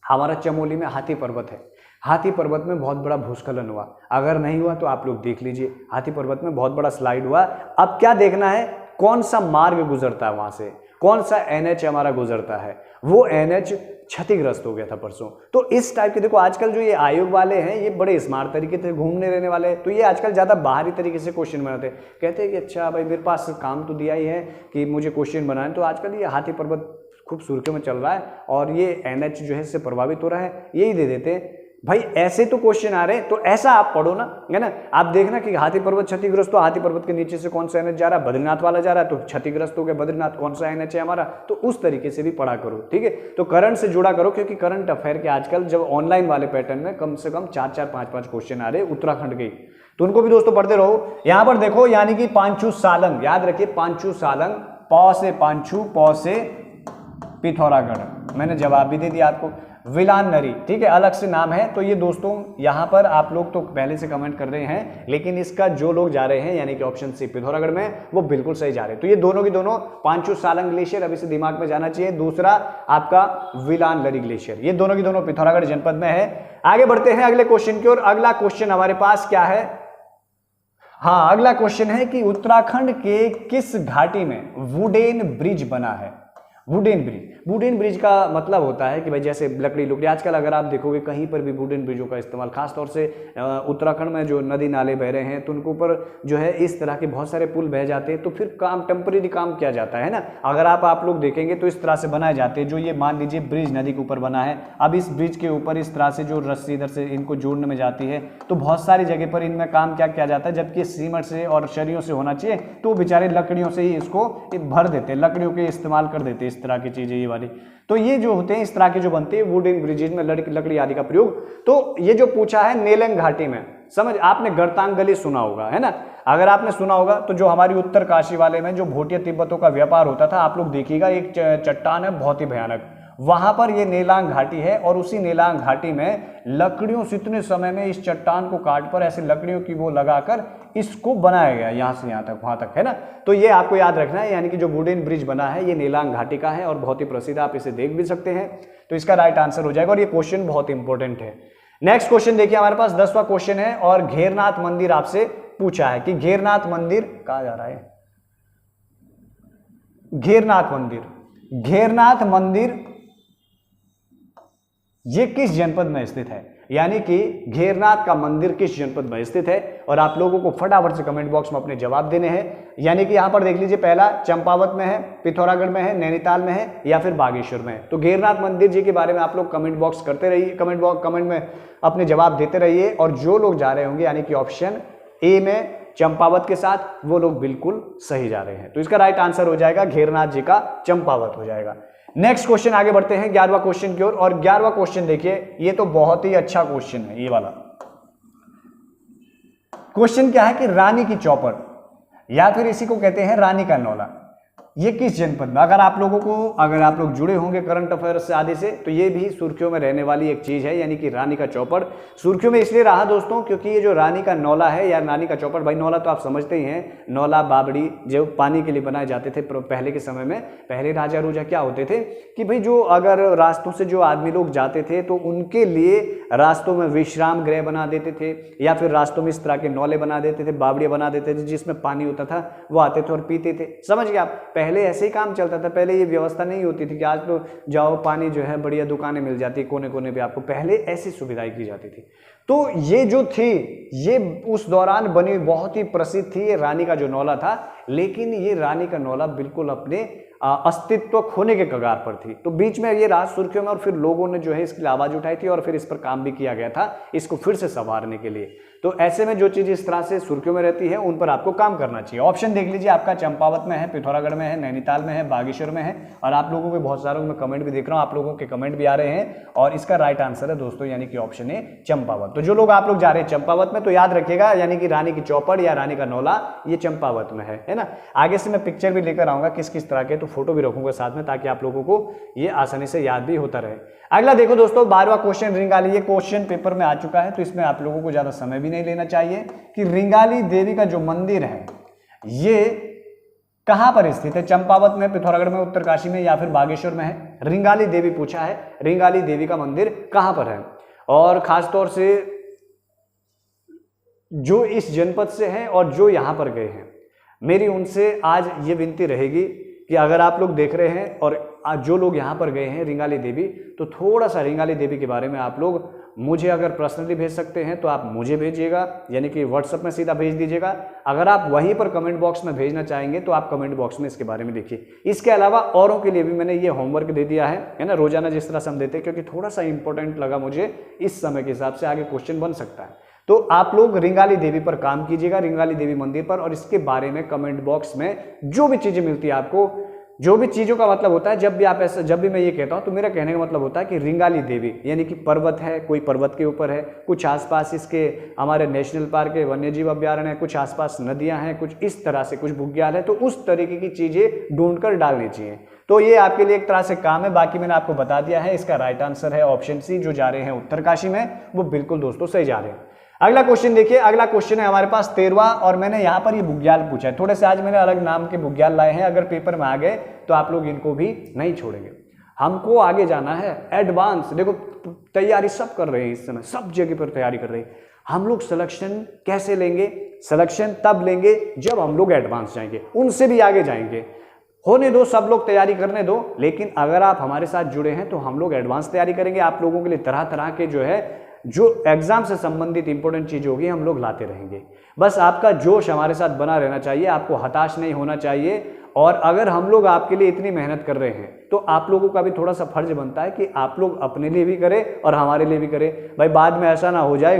हमारा चमोली में हाथी पर्वत है, हाथी पर्वत में बहुत बड़ा भूस्खलन हुआ, अगर नहीं हुआ तो आप लोग देख लीजिए, हाथी पर्वत में बहुत बड़ा स्लाइड हुआ। अब क्या देखना है, कौन सा मार्ग गुजरता है वहां से, कौन सा NH हमारा गुजरता है, वो NH क्षतिग्रस्त हो गया था परसों। तो इस टाइप के देखो आजकल जो ये आयोग वाले हैं ये बड़े स्मार्ट तरीके से घूमने रहने वाले हैं, तो ये आजकल ज्यादा बाहरी तरीके से क्वेश्चन बनाते हैं, कहते हैं कि अच्छा भाई मेरे पास काम तो दिया ही है कि मुझे क्वेश्चन बनाए, तो आजकल ये हाथी पर्वत खूब सुर्खियों में चल रहा है और ये NH जो है इससे प्रभावित हो रहा है, यही दे देते हैं भाई। ऐसे तो क्वेश्चन आ रहे हैं तो ऐसा आप पढ़ो ना, है ना। आप देखना कि हाथी पर्वत क्षतिग्रस्त, तो हाथी पर्वत के नीचे से कौन सा NH जा रहा है, बद्रीनाथ वाला जा रहा है, तो क्षतिग्रस्त हो गया बद्रीनाथ, कौन सा NH है हमारा, तो उस तरीके से भी पढ़ा करो, ठीक है। तो करंट से जुड़ा करो, क्योंकि करंट अफेयर के आजकल जब ऑनलाइन वाले पैटर्न में कम से कम 4-4, 5-5 क्वेश्चन आ रहे उत्तराखंड के, तो उनको भी दोस्तों पढ़ते रहो। यहां पर देखो यानी कि पांचू सालंग, याद रखिए पांचू सालंग, पौ से पांचू, पौ से पिथौरागढ़, मैंने जवाब भी दे दिया आपको। विलान नरी, ठीक है, अलग से नाम है। तो ये दोस्तों यहां पर आप लोग तो पहले से कमेंट कर रहे हैं, लेकिन इसका जो लोग जा रहे हैं यानी कि ऑप्शन सी पिथौरागढ़ में, वो बिल्कुल सही जा रहे हैं। तो ये दोनों की दोनों, पांचू सालंग ग्लेशियर अभी से दिमाग में जाना चाहिए, दूसरा आपका विलान लरी ग्लेशियर, ये दोनों की दोनों पिथौरागढ़ जनपद में है। आगे बढ़ते हैं अगले क्वेश्चन की ओर। अगला क्वेश्चन हमारे पास क्या है, हाँ अगला क्वेश्चन है कि उत्तराखंड के किस घाटी में वुडेन ब्रिज बना है। वुडेन ब्रिज, वुडेन ब्रिज का मतलब होता है कि भाई जैसे लकड़ी, आजकल अगर आप देखोगे कहीं पर भी वुडेन ब्रिजों का इस्तेमाल, खासतौर से उत्तराखंड में जो नदी नाले बह रहे हैं तो उनके ऊपर जो है इस तरह के बहुत सारे पुल बह जाते हैं, तो फिर काम टेम्परेरी काम किया जाता है ना। अगर आप लोग देखेंगे तो इस तरह से बनाए जाते हैं, जो ये मान लीजिए ब्रिज नदी के ऊपर बना है, अब इस ब्रिज के ऊपर इस तरह से जो रस्सी इधर से इनको जोड़ने में जाती है, तो बहुत सारी जगह पर इनमें काम क्या किया जाता है, जबकि सीमेंट से और सरियों से होना चाहिए, तो बेचारे लकड़ियों से ही इसको भर देते हैं, लकड़ियों के इस्तेमाल कर देते हैं इस तरह की चीजें ये वाली। तो ये जो होते हैं इस तरह के जो बनते हैं वुडन ब्रिजेज में लकड़ी आदि का प्रयोग। तो ये जो पूछा है नेलंग घाटी में, समझ आपने गरतांग गली सुना होगा, है ना। अगर आपने सुना होगा तो जो हमारी उत्तर काशी वाले में जो भोटिया तिब्बतों का व्यापार होता था, आप लोग देखिएगा एक चट्टान है बहुत ही भयानक, वहां पर ये नेलांग घाटी है, और उसी नेलांग घाटी में लकड़ियों से इतने समय में इस चट्टान को काट पर ऐसे लकड़ियों की वो लगाकर इसको बनाया गया, यहां से यहां तक, वहां तक, है ना। तो ये आपको याद रखना है, यानी कि जो वुडन ब्रिज बना है ये नेलांग घाटी का है और बहुत ही प्रसिद्ध, आप इसे देख भी सकते हैं। तो इसका राइट आंसर हो जाएगा और ये क्वेश्चन बहुत इंपॉर्टेंट है। नेक्स्ट क्वेश्चन देखिए, हमारे पास 10वां क्वेश्चन है और घेरनाथ मंदिर आपसे पूछा है कि घेरनाथ मंदिर कहा जा रहा है, घेरनाथ मंदिर, घेरनाथ मंदिर ये किस जनपद में स्थित है, यानी कि घेरनाथ का मंदिर किस जनपद में स्थित है, और आप लोगों को फटाफट से कमेंट बॉक्स में अपने जवाब देने हैं। यानी कि यहां पर देख लीजिए, पहला चंपावत में है, पिथौरागढ़ में है, नैनीताल में है, या फिर बागेश्वर में है। तो घेरनाथ मंदिर जी के बारे में आप लोग कमेंट बॉक्स करते रहिए, कमेंट में अपने जवाब देते रहिए, और जो लोग जा रहे होंगे यानी कि ऑप्शन ए में चंपावत के साथ, वो लोग बिल्कुल सही जा रहे हैं। तो इसका राइट आंसर हो जाएगा घेरनाथ जी का चंपावत हो जाएगा। नेक्स्ट क्वेश्चन आगे बढ़ते हैं 11वां क्वेश्चन की ओर, और 11वां क्वेश्चन देखिए, ये तो बहुत ही अच्छा क्वेश्चन है। ये वाला क्वेश्चन क्या है कि रानी की चौपड़, या फिर इसी को कहते हैं रानी का नौला, ये किस जनपद में, अगर आप लोग जुड़े होंगे करंट अफेयर से आदि से, तो ये भी सुर्खियों में रहने वाली एक चीज है, यानी कि रानी का चौपड़ सुर्खियों में इसलिए रहा दोस्तों क्योंकि ये जो रानी का नौला है या रानी का चौपड़, भाई नौला तो आप समझते ही हैं, नौला बावड़ी जो पानी के लिए बनाए जाते थे पहले के समय में। पहले राजा रूजा क्या होते थे कि भाई जो अगर रास्तों से जो आदमी लोग जाते थे तो उनके लिए रास्तों में विश्राम गृह बना देते थे, या फिर रास्तों में इस तरह के नौले बना देते थे, बावड़ियां बना देते थे जिसमें पानी होता था, वो आते थे और पीते थे। समझ गए आप, पहले ऐसे ही काम चलता था। पहले ये व्यवस्था नहीं होती थी कि आज तो जाओ पानी जो है बढ़िया दुकानें मिल जाती, कोने कोने पे आपको, पहले ऐसी सुविधाएं की जाती थी। तो ये जो थी ये उस दौरान बनी बहुत ही प्रसिद्ध थी, ये रानी का जो नौला था। लेकिन ये रानी का नौला बिल्कुल अपने अस्तित्व खोने के कगार पर थी। तो बीच में ये राज सुर्खियों में, और फिर लोगों ने जो है इसके लिए आवाज उठाई थी और फिर इस पर काम भी किया गया था इसको फिर से संवारने के लिए। तो ऐसे में जो चीज इस तरह से सुर्खियों में रहती है उन पर आपको काम करना चाहिए। ऑप्शन देख लीजिए, आपका चंपावत में है, पिथौरागढ़ में है, नैनीताल में है, बागेश्वर में है। और आप लोगों के बहुत सारों में कमेंट भी देख रहा हूं, आप लोगों के कमेंट भी आ रहे हैं और इसका राइट आंसर है दोस्तों, यानी कि ऑप्शन ए चंपावत। तो जो लोग आप लोग जा रहे हैं चंपावत में, तो याद रखिएगा यानी कि रानी की चौपड़ या रानी का नौला ये चंपावत में है ना। आगे से मैं पिक्चर भी लेकर आऊंगा किस किस तरह के, तो फोटो भी रखूंगा साथ में ताकि आप लोगों को ये आसानी से याद भी होता रहे। अगला देखो दोस्तों, 12वां क्वेश्चन रिंगाली, ये क्वेश्चन पेपर में आ चुका है तो इसमें आप लोगों को ज्यादा समय भी नहीं लेना चाहिए कि रिंगाली देवी का जो मंदिर है ये कहां पर स्थित है, चंपावत में, पिथौरागढ़ में, उत्तरकाशी में या फिर बागेश्वर में है। रिंगाली देवी पूछा है, रिंगाली देवी का मंदिर कहां पर है। और खासतौर से जो इस जनपद से हैं और जो यहां पर गए हैं, मेरी उनसे आज ये विनती रहेगी कि अगर आप लोग देख रहे हैं और जो लोग यहाँ पर गए हैं रिंगाली देवी, तो थोड़ा सा रिंगाली देवी के बारे में आप लोग मुझे अगर पर्सनली भेज सकते हैं तो आप मुझे भेजिएगा, यानी कि व्हाट्सएप में सीधा भेज दीजिएगा। अगर आप वहीं पर कमेंट बॉक्स में भेजना चाहेंगे तो आप कमेंट बॉक्स में इसके बारे में लिखिए। इसके अलावा औरों के लिए भी मैंने ये होमवर्क दे दिया है ना, रोजाना जिस तरह से हम देते हैं, क्योंकि थोड़ा सा इंपॉर्टेंट लगा मुझे इस समय के हिसाब से, आगे क्वेश्चन बन सकता है। तो आप लोग रिंगाली देवी पर काम कीजिएगा, रिंगाली देवी मंदिर पर, और इसके बारे में कमेंट बॉक्स में जो भी चीजें मिलती है आपको, जो भी चीजों का मतलब होता है, जब भी मैं ये कहता हूं तो मेरा कहने का मतलब होता है कि रिंगाली देवी यानी कि पर्वत है, कोई पर्वत के ऊपर है, कुछ आसपास इसके हमारे नेशनल पार्क है, वन्य जीव अभ्यारण्य है, कुछ आसपास नदियां हैं, कुछ इस तरह से, कुछ बुग्याल है, तो उस तरीके की चीजें ढूंढकर डालनी चाहिए। तो ये आपके लिए एक तरह से काम है। बाकी मैंने आपको बता दिया है, इसका राइट आंसर है ऑप्शन सी। जो जा रहे हैं उत्तरकाशी में वो बिल्कुल दोस्तों सही जा रहे हैं। अगला क्वेश्चन देखिए, अगला क्वेश्चन है हमारे पास 13वां, और मैंने यहाँ पर ये बुग्याल पूछा है। थोड़े से आज मैंने अलग नाम के बुग्याल लाए हैं, अगर पेपर में आ गए तो आप लोग इनको भी नहीं छोड़ेंगे। हमको आगे जाना है, एडवांस। देखो तैयारी सब कर रहे हैं इस समय, सब जगह पर तैयारी कर रहे हैं। हम लोग सिलेक्शन कैसे लेंगे? सिलेक्शन तब लेंगे जब हम लोग एडवांस जाएंगे, उनसे भी आगे जाएंगे। होने दो, सब लोग तैयारी करने दो, लेकिन अगर आप हमारे साथ जुड़े हैं तो हम लोग एडवांस तैयारी करेंगे। आप लोगों के लिए तरह तरह के जो एग्जाम से संबंधित इंपॉर्टेंट चीज होगी हम लोग लाते रहेंगे। बस आपका जोश हमारे साथ बना रहना चाहिए, आपको हताश नहीं होना चाहिए। और अगर हम लोग आपके लिए इतनी मेहनत कर रहे हैं तो आप लोगों का भी थोड़ा सा फर्ज बनता है कि आप लोग अपने लिए भी करें और हमारे लिए भी करें। भाई बाद में ऐसा ना हो जाए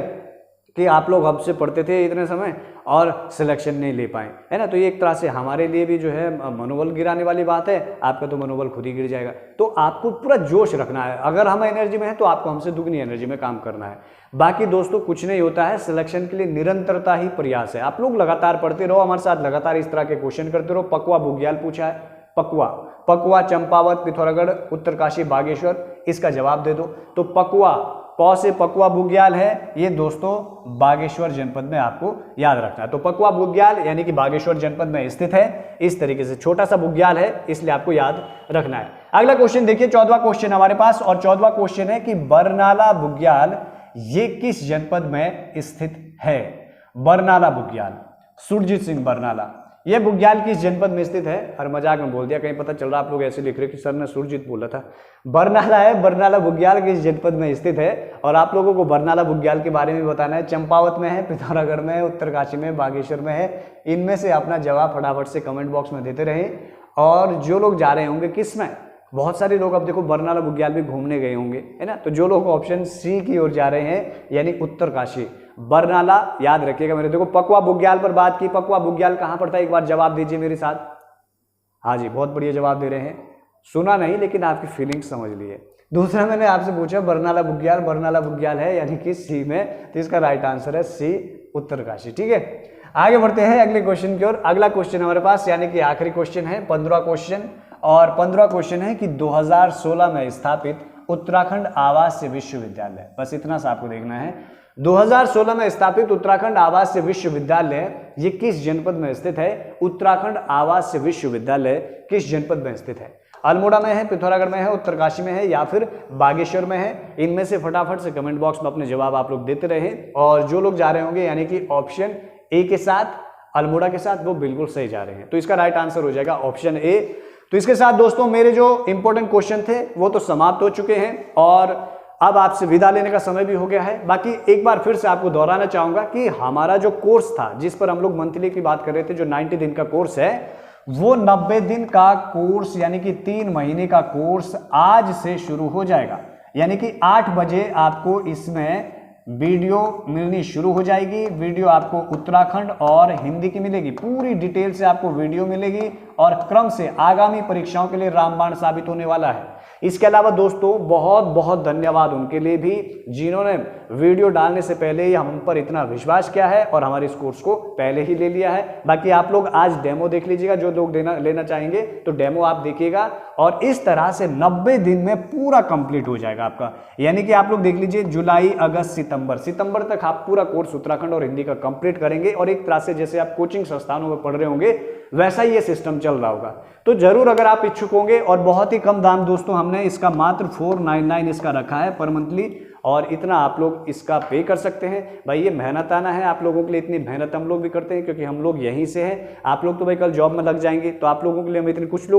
कि आप लोग हमसे पढ़ते थे इतने समय और सिलेक्शन नहीं ले पाए, है ना। तो ये एक तरह से हमारे लिए भी जो है मनोबल गिराने वाली बात है, आपका तो मनोबल खुद ही गिर जाएगा। तो आपको पूरा जोश रखना है, अगर हम एनर्जी में हैं तो आपको हमसे दुगनी एनर्जी में काम करना है। बाकी दोस्तों कुछ नहीं होता है, सिलेक्शन के लिए निरंतरता ही प्रयास है। आप लोग लगातार पढ़ते रहो, हमारे साथ लगातार इस तरह के क्वेश्चन करते रहो। पकवा बुग्याल पूछा है, पकवा चंपावत, पिथौरागढ़, उत्तरकाशी, बागेश्वर, इसका जवाब दे दो। तो पकवा, प से पकवा बुग्याल है, ये दोस्तों बागेश्वर जनपद में आपको याद रखना है। तो पकवा बुग्याल यानी कि बागेश्वर जनपद में स्थित है। इस तरीके से छोटा सा बुग्याल है, इसलिए आपको याद रखना है। अगला क्वेश्चन देखिए, 14वां क्वेश्चन हमारे पास, और 14वां क्वेश्चन है कि बरनाला बुग्याल ये किस जनपद में स्थित है? बरनाला बुग्याल, सुरजीत सिंह बरनाला, ये बुग्याल किस जनपद में स्थित है? और मजाक में बोल दिया, कहीं पता चल रहा आप लोग ऐसे लिख रहे कि सर ने सुरजीत बोला था। बरनाला है, बरनाला बुग्याल किस जनपद में स्थित है। और आप लोगों को बरनाला बुग्याल के बारे में बताना है। चंपावत में है, पिथौरागढ़ में है, उत्तरकाशी में, बागेश्वर में है। इनमें से अपना जवाब फटाफट से कमेंट बॉक्स में देते रहे। और जो लोग जा रहे होंगे किस में, बहुत सारे लोग अब देखो बरनाला बुग्याल भी घूमने गए होंगे, है ना। तो जो लोग ऑप्शन सी की ओर जा रहे हैं यानी उत्तरकाशी, बरनाला याद रखिएगा मेरे। देखो पकवा बुग्याल पर बात की, पकवा बुग्याल कहां पर था, एक बार जवाब दीजिए मेरे साथ। हाँ जी, बहुत बढ़िया जवाब दे रहे हैं। सुना नहीं लेकिन आपकी फीलिंग्स समझ लिए। दूसरा मैंने आपसे पूछा बरनाला बुग्याल है यानी कि सी में, तो इसका राइट आंसर है सी, उत्तरकाशी। ठीक है, आगे बढ़ते हैं अगले क्वेश्चन की ओर। अगला क्वेश्चन हमारे पास यानी कि आखिरी क्वेश्चन है 15 क्वेश्चन, और 15 क्वेश्चन है कि 2016 में स्थापित उत्तराखंड आवासीय विश्वविद्यालय, बस इतना सा आपको देखना है। 2016 में स्थापित उत्तराखंड आवासीय विश्वविद्यालय ये किस जनपद में स्थित है? उत्तराखंड आवासीय विश्वविद्यालय किस जनपद में स्थित है? अल्मोड़ा में है, पिथौरागढ़ में है, उत्तरकाशी में है या फिर बागेश्वर में है? इनमें से फटाफट से कमेंट बॉक्स में अपने जवाब आप लोग देते रहें। और जो लोग जा रहे होंगे यानी कि ऑप्शन ए के साथ, अल्मोड़ा के साथ, वो बिल्कुल सही जा रहे हैं, तो इसका राइट आंसर हो जाएगा ऑप्शन ए। तो इसके साथ दोस्तों मेरे जो इंपॉर्टेंट क्वेश्चन थे वो तो समाप्त हो चुके हैं और अब आपसे विदा लेने का समय भी हो गया है। बाकी एक बार फिर से आपको दोहराना चाहूंगा कि हमारा जो कोर्स था जिस पर हम लोग मंथली की बात कर रहे थे, जो 90 दिन का कोर्स है, वो 90 दिन का कोर्स यानी कि 3 महीने का कोर्स आज से शुरू हो जाएगा। यानी कि 8 बजे आपको इसमें वीडियो मिलनी शुरू हो जाएगी। वीडियो आपको उत्तराखंड और हिंदी की मिलेगी, पूरी डिटेल से आपको वीडियो मिलेगी और क्रम से आगामी परीक्षाओं के लिए रामबाण साबित होने वाला है। इसके अलावा दोस्तों बहुत बहुत धन्यवाद उनके लिए भी जिन्होंने वीडियो डालने से पहले ही हम पर इतना विश्वास किया है और हमारे इस कोर्स को पहले ही ले लिया है। बाकी आप लोग आज डेमो देख लीजिएगा, जो लोग लेना चाहेंगे तो डेमो आप देखिएगा और इस तरह से 90 दिन में पूरा कंप्लीट हो जाएगा आपका। यानी कि आप लोग देख लीजिए जुलाई, अगस्त, सितंबर तक आप पूरा कोर्स उत्तराखंड और हिंदी का कंप्लीट करेंगे और एक तरह से जैसे आप कोचिंग संस्थानों में पढ़ रहे होंगे वैसा ही ये सिस्टम चल रहा होगा। तो जरूर अगर आप इच्छुक होंगे, और बहुत ही कम दाम दोस्तों, हमने इसका मात्र 499 इसका रखा है पर मंथली, और इतना आप लोग इसका पे कर सकते हैं। भाई ये मेहनताना है आप लोगों के लिए, इतनी मेहनत हम लोग भी करते हैं क्योंकि हम लोग यहीं से हैं। आप लोग तो भाई कल जॉब में लग जाएंगे, तो आप लोगों के लिए हम इतने, कुछ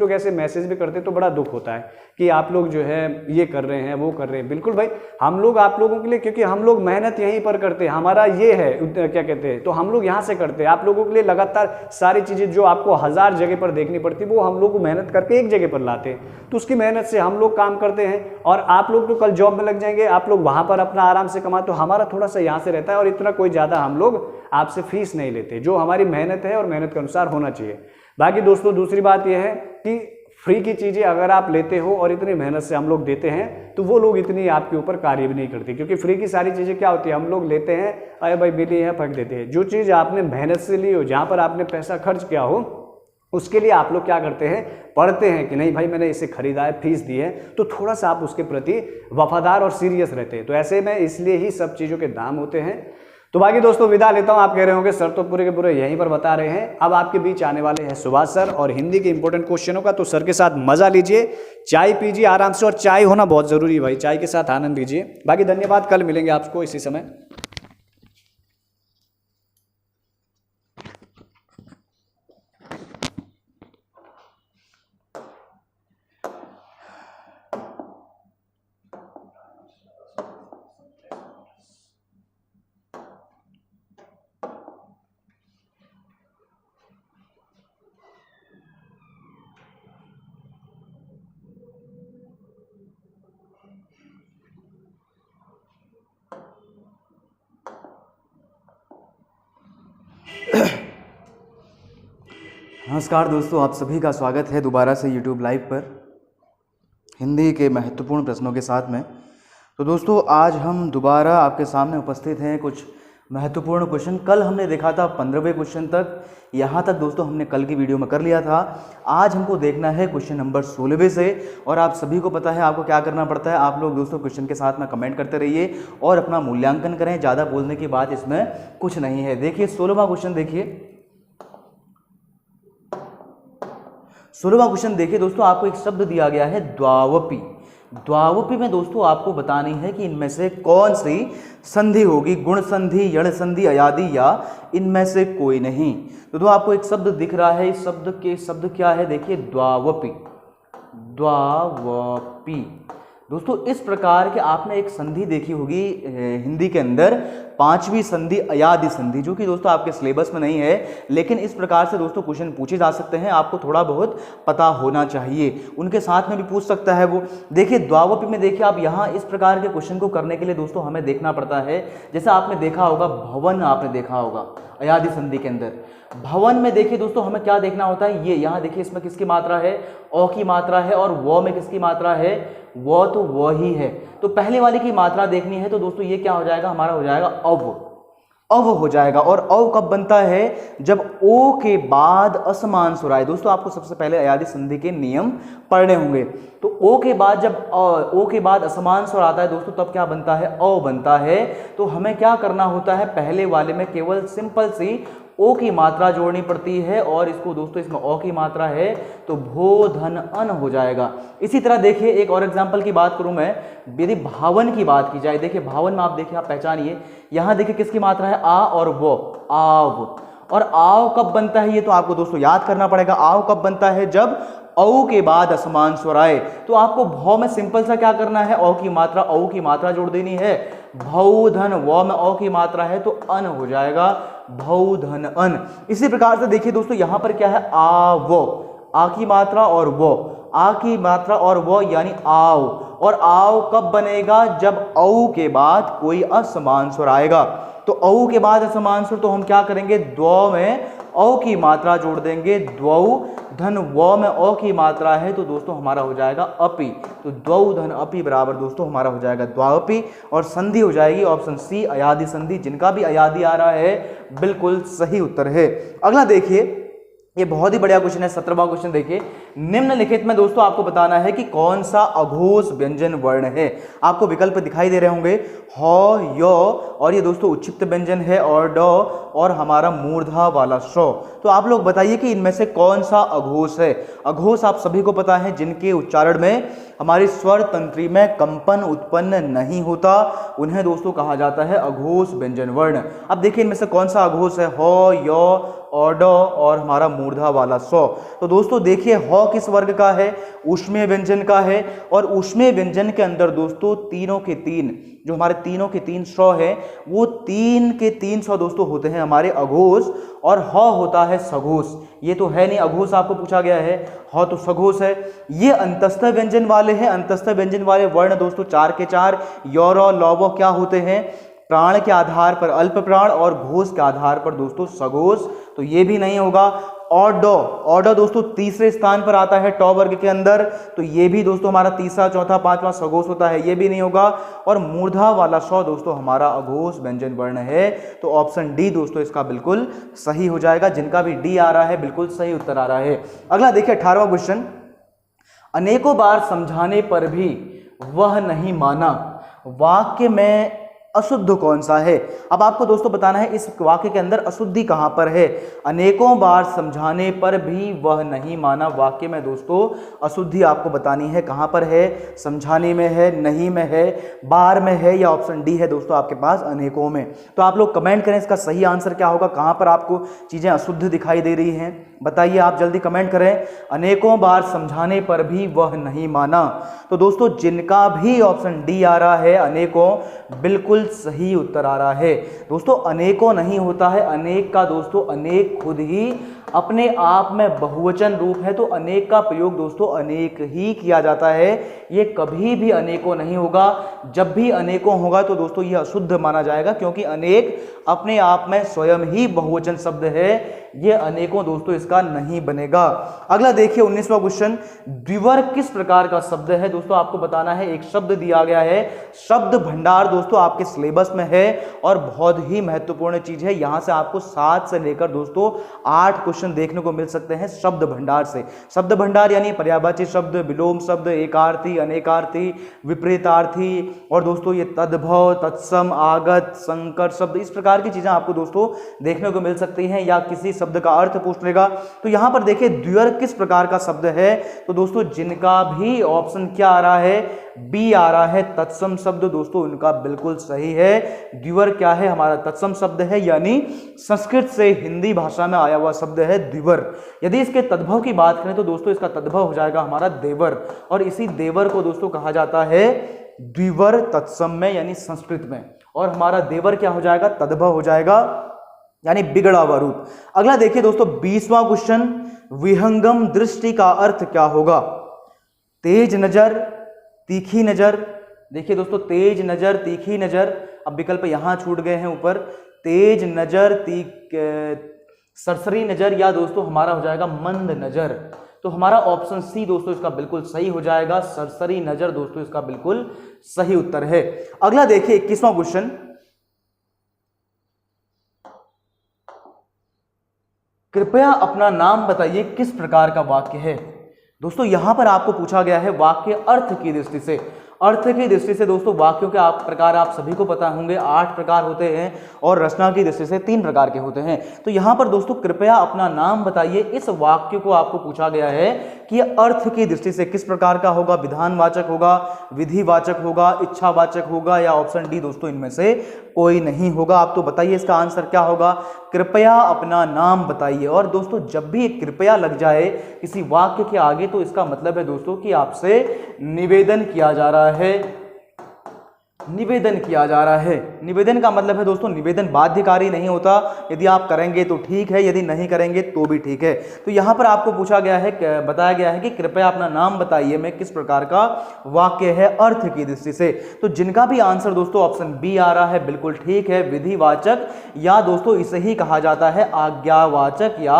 लोग ऐसे मैसेज भी करते हैं तो बड़ा दुख होता है कि आप लोग जो है ये कर रहे हैं वो कर रहे हैं। बिल्कुल भाई, हम लोग आप लोगों के लिए, क्योंकि हम लोग मेहनत यहीं पर करते हैं, हमारा ये है क्या कहते हैं, तो हम लोग यहाँ से करते हैं। आप लोगों के लिए लगातार सारी चीज़ें जो आपको 1000 जगह पर देखनी पड़ती वो हम लोग को मेहनत करके एक जगह पर लाते हैं, तो उसकी मेहनत से हम लोग काम करते हैं। और आप लोग तो कल जॉब में लग जाएंगे, आप लोग वहाँ पर अपना आराम से कमाते, तो हमारा थोड़ा सा यहाँ से रहता है और इतना कोई ज़्यादा हम लोग आपसे फीस नहीं लेते, जो हमारी मेहनत है और मेहनत के अनुसार होना चाहिए। बाकी दोस्तों दूसरी बात यह है कि फ्री की चीज़ें अगर आप लेते हो और इतनी मेहनत से हम लोग देते हैं तो वो लोग इतनी आपके ऊपर कार्य भी नहीं करते, क्योंकि फ्री की सारी चीज़ें क्या होती है, हम लोग लेते हैं, अरे भाई मिली है फेंक देते हैं। जो चीज़ आपने मेहनत से ली हो, जहाँ पर आपने पैसा खर्च किया हो, उसके लिए आप लोग क्या करते हैं, पढ़ते हैं कि नहीं भाई मैंने इसे खरीदा है, फीस दी है, तो थोड़ा सा आप उसके प्रति वफादार और सीरियस रहते हैं। तो ऐसे में इसलिए ही सब चीज़ों के दाम होते हैं। तो बाकी दोस्तों विदा लेता हूं। आप कह रहे होंगे सर तो पूरे के पूरे यहीं पर बता रहे हैं। अब आपके बीच आने वाले हैं सुभाष सर और हिंदी के इंपॉर्टेंट क्वेश्चनों का, तो सर के साथ मजा लीजिए, चाय पीजिए आराम से, और चाय होना बहुत जरूरी है भाई, चाय के साथ आनंद लीजिए। बाकी धन्यवाद, कल मिलेंगे आपको इसी समय। नमस्कार दोस्तों, आप सभी का स्वागत है दोबारा से YouTube लाइव पर हिंदी के महत्वपूर्ण प्रश्नों के साथ में। तो दोस्तों आज हम दोबारा आपके सामने उपस्थित हैं कुछ महत्वपूर्ण क्वेश्चन। कल हमने देखा था 15वें क्वेश्चन तक, यहाँ तक दोस्तों हमने कल की वीडियो में कर लिया था। आज हमको देखना है क्वेश्चन नंबर 16वें से, और आप सभी को पता है आपको क्या करना पड़ता है। आप लोग दोस्तों क्वेश्चन के साथ में कमेंट करते रहिए और अपना मूल्यांकन करें, ज़्यादा बोलने की बात इसमें कुछ नहीं है। देखिए 16वां क्वेश्चन देखिए, 16वां क्वेश्चन देखिए दोस्तों, आपको एक शब्द दिया गया है द्वावपी। द्वावपी में दोस्तों आपको बतानी है कि इनमें से कौन सी संधि होगी, गुण संधि, यण संधि, अयादि, या इनमें से कोई नहीं। तो आपको एक शब्द दिख रहा है, इस शब्द क्या है, देखिए द्वावपी। द्वावपी दोस्तों इस प्रकार के आपने एक संधि देखी होगी हिंदी के अंदर, 5वीं संधि अयादि संधि, जो कि दोस्तों आपके सिलेबस में नहीं है, लेकिन इस प्रकार से दोस्तों क्वेश्चन पूछे जा सकते हैं, आपको थोड़ा बहुत पता होना चाहिए। उनके साथ में भी पूछ सकता है वो। देखिए द्वावपी में देखिए आप यहाँ इस प्रकार के क्वेश्चन को करने के लिए दोस्तों हमें देखना पड़ता है, जैसे आपने देखा होगा भवन, आपने देखा होगा अयादि संधि के अंदर भवन में देखिए दोस्तों हमें क्या देखना होता है, ये यहाँ देखिए इसमें किसकी मात्रा है, ओ की मात्रा है, और वो में किसकी मात्रा है, वो तो वो ही है। तो पहले वाले की मात्रा देखनी है, तो दोस्तों ये क्या हो जाएगा, हमारा हो जाएगा अव। अव हो जाएगा। और अव कब बनता है? जब ओ के बाद असमान स्वर आए। दोस्तों आपको सबसे पहले अयादी संधि के नियम पढ़ने होंगे। तो ओ के बाद जब ओ के बाद असमान स्वर आता है दोस्तों, तब क्या बनता है? अव बनता है। तो हमें क्या करना होता है? पहले वाले में केवल सिंपल सी ओ की मात्रा जोड़नी पड़ती है, और इसको दोस्तों इसमें ओ की मात्रा है तो भो धन अन हो जाएगा। इसी तरह देखिए एक और एग्जांपल की बात करूं मैं, यदि भावन की बात की जाए, देखिए भावन में आप देखिए, आप पहचानिए, यहां देखिए किसकी मात्रा है? आ और वो, आव। और आव कब बनता है? ये तो आपको दोस्तों याद करना पड़ेगा। आव कब बनता है? जब औ के बाद असमान स्वर आए। तो आपको भौ में सिंपल सा क्या करना है? औ की मात्रा, औ की मात्रा जोड़ देनी है। भौ धन, वो में औ की मात्रा है तो अन हो जाएगा, भौ धन अन। इसी प्रकार से देखिए दोस्तों यहां पर क्या है? आ वो, आ की मात्रा और वो, आ की मात्रा और वो यानी आव। और आव कब बनेगा? जब औ के बाद कोई असमान स्वर आएगा। तो औ के बाद असमान स्वर तो हम क्या करेंगे? द्वौ में औ की मात्रा जोड़ देंगे, द्वौ धन वो में औ की मात्रा है तो दोस्तों हमारा हो जाएगा अपि। तो द्वौ धन अपि बराबर दोस्तों हमारा हो जाएगा द्वापि, और संधि हो जाएगी ऑप्शन सी अयादी संधि। जिनका भी अयादी आ रहा है बिल्कुल सही उत्तर है। अगला देखिए, ये बहुत ही बढ़िया क्वेश्चन है, 17वां क्वेश्चन देखिए। निम्नलिखित में दोस्तों आपको बताना है कि कौन सा अघोष व्यंजन वर्ण है। आपको विकल्प दिखाई दे रहे होंगे, ह, य, और ये दोस्तों उच्चिप्त व्यंजन है, और ड, और हमारा मूर्धा वाला श। तो आप लोग बताइए कि इनमें से कौन सा अघोष है। अघोष आप सभी को पता है जिनके उच्चारण में हमारी स्वर तंत्री में कंपन उत्पन्न नहीं होता, उन्हें दोस्तों कहा जाता है अघोष व्यंजन वर्ण। अब देखिए इनमें से कौन सा अघोष है? ह, य, और ड, और हमारा मूर्धा वाला स। तो दोस्तों देखिए ह किस वर्ग का है? ऊष्मेय व्यंजन का है। और ऊष्मेय व्यंजन के अंदर दोस्तों तीनों के तीन, जो हमारे तीनों के तीन स्व है, वो तीन के तीन स्व दोस्तों होते हैं हमारे अघोष, और ह होता है सघोष। ये तो है नहीं, अघोष आपको पूछा गया है, ह तो सघोष है। ये अंतस्थ व्यंजन वाले हैं। अंतस्थ व्यंजन वाले वर्ण दोस्तों 4 के 4 यो, र, लौ क्या होते हैं? प्राण के आधार पर अल्प प्राण, और घोष के आधार पर दोस्तों सघोष। तो ये भी नहीं होगा। और ड दोस्तों तीसरे स्थान पर आता है टॉ वर्ग के अंदर, तो ये भी दोस्तों हमारा तीसरा, चौथा, पांचवा सघोष होता है, ये भी नहीं होगा। और मूर्धा वाला श दोस्तों हमारा अघोष व्यंजन वर्ण है। तो ऑप्शन डी दोस्तों इसका बिल्कुल सही हो जाएगा। जिनका भी डी आ रहा है बिल्कुल सही उत्तर आ रहा है। अगला देखिए 18वां क्वेश्चन, अनेकों बार समझाने पर भी वह नहीं माना, वाक्य में अशुद्ध कौन सा है? अब आपको दोस्तों बताना है इस वाक्य के अंदर अशुद्धि कहां पर है। अनेकों बार समझाने पर भी वह नहीं माना, वाक्य में दोस्तों अशुद्धि आपको बतानी है कहां पर है। समझाने में है, नहीं में है, बार में है, या ऑप्शन डी है दोस्तों आपके पास अनेकों में। तो आप लोग कमेंट करें इसका सही आंसर क्या होगा, कहां पर आपको चीजें अशुद्ध दिखाई दे रही हैं, बताइए आप जल्दी कमेंट करें। अनेकों बार समझाने पर भी वह नहीं माना, तो दोस्तों जिनका भी ऑप्शन डी आ रहा है अनेकों, बिल्कुल सही उत्तर आ रहा है। दोस्तों अनेकों नहीं होता है, अनेक का दोस्तों अनेक खुद ही अपने आप में बहुवचन रूप है, तो अनेक का प्रयोग दोस्तों अनेक ही किया जाता है, ये कभी भी अनेकों नहीं होगा। जब भी अनेकों होगा तो दोस्तों ये अशुद्ध माना जाएगा, क्योंकि अनेक अपने आप में स्वयं ही बहुवचन शब्द है, ये अनेकों दोस्तों इसका नहीं बनेगा। अगला देखिए 19वां क्वेश्चन, द्विवर किस प्रकार का शब्द है? दोस्तों आपको बताना है, एक शब्द दिया गया है, शब्द भंडार दोस्तों आपके सिलेबस में है और बहुत ही महत्वपूर्ण चीज है। यहां से आपको 7 से लेकर दोस्तों 8 क्वेश्चन देखने को मिल सकते हैं शब्द भंडार से। शब्द भंडार यानी पर्यायवाची शब्द, विलोम शब्द, एकार्थी, अनेकार्थी, विपरीतार्थी, और दोस्तों ये तद्भव, तत्सम, आगत, संकर शब्द, इस प्रकार की चीजें आपको दोस्तों देखने को मिल सकती हैं, या किसी शब्द का अर्थ पूछ लेगा। तो यहां पर देखिए द्विवर किस प्रकार का शब्द है, तो दोस्तों जिनका भी ऑप्शन क्या आ रहा है, बी आ रहा है, तत्सम शब्द, दोस्तों उनका बिल्कुल सही है। द्विवर क्या है? हमारा तत्सम शब्द है, यानी संस्कृत से हिंदी भाषा में आया हुआ शब्द है द्विवर। यदि इसके तद्भव की बात करें तो दोस्तों इसका तद्भव हो जाएगा हमारा देवर, और इसी देवर को दोस्तों कहा जाता है द्विवर तत्सम में यानी संस्कृत में, और हमारा देवर क्या हो जाएगा? तद्भव हो जाएगा, यानी बिगड़ा हुआ रूप। अगला देखिए दोस्तों 20वां क्वेश्चन, विहंगम दृष्टि का अर्थ क्या होगा? तेज नजर, तीखी नजर। देखिए दोस्तों तेज नजर, तीखी नजर, अब विकल्प यहां छूट गए हैं ऊपर, तेज नजर, सरसरी नजर, या दोस्तों हमारा हो जाएगा मंद नजर। तो हमारा ऑप्शन सी दोस्तों इसका बिल्कुल सही हो जाएगा, सरसरी नजर दोस्तों इसका बिल्कुल सही उत्तर है। अगला देखिए 21वां क्वेश्चन, कृपया अपना नाम बताइए किस प्रकार का वाक्य है। दोस्तों यहां पर आपको पूछा गया है वाक्य अर्थ की दृष्टि से। अर्थ की दृष्टि से दोस्तों वाक्यों के प्रकार आप सभी को पता होंगे, 8 प्रकार होते हैं और रचना की दृष्टि से 3 प्रकार के होते हैं। तो यहाँ पर दोस्तों कृपया अपना नाम बताइए, इस वाक्य को आपको पूछा गया है कि अर्थ की दृष्टि से किस प्रकार का होगा। विधानवाचक होगा, विधिवाचक होगा, इच्छावाचक होगा या ऑप्शन डी दोस्तों इनमें से कोई नहीं होगा। आप तो बताइए इसका आंसर क्या होगा। कृपया अपना नाम बताइए। और दोस्तों जब भी एक कृपया लग जाए किसी वाक्य के आगे तो इसका मतलब है दोस्तों कि आपसे निवेदन किया जा रहा है, निवेदन किया जा रहा है। निवेदन का मतलब है दोस्तों निवेदन बाध्यकारी नहीं होता, यदि आप करेंगे तो ठीक है, यदि नहीं करेंगे तो भी ठीक है। तो यहां पर आपको पूछा गया है, बताया गया है कि कृपया अपना नाम बताइए में किस प्रकार का वाक्य है अर्थ की दृष्टि से। तो जिनका भी आंसर दोस्तों ऑप्शन बी आ रहा है बिल्कुल ठीक है, विधिवाचक या दोस्तों इसे ही कहा जाता है आज्ञावाचक या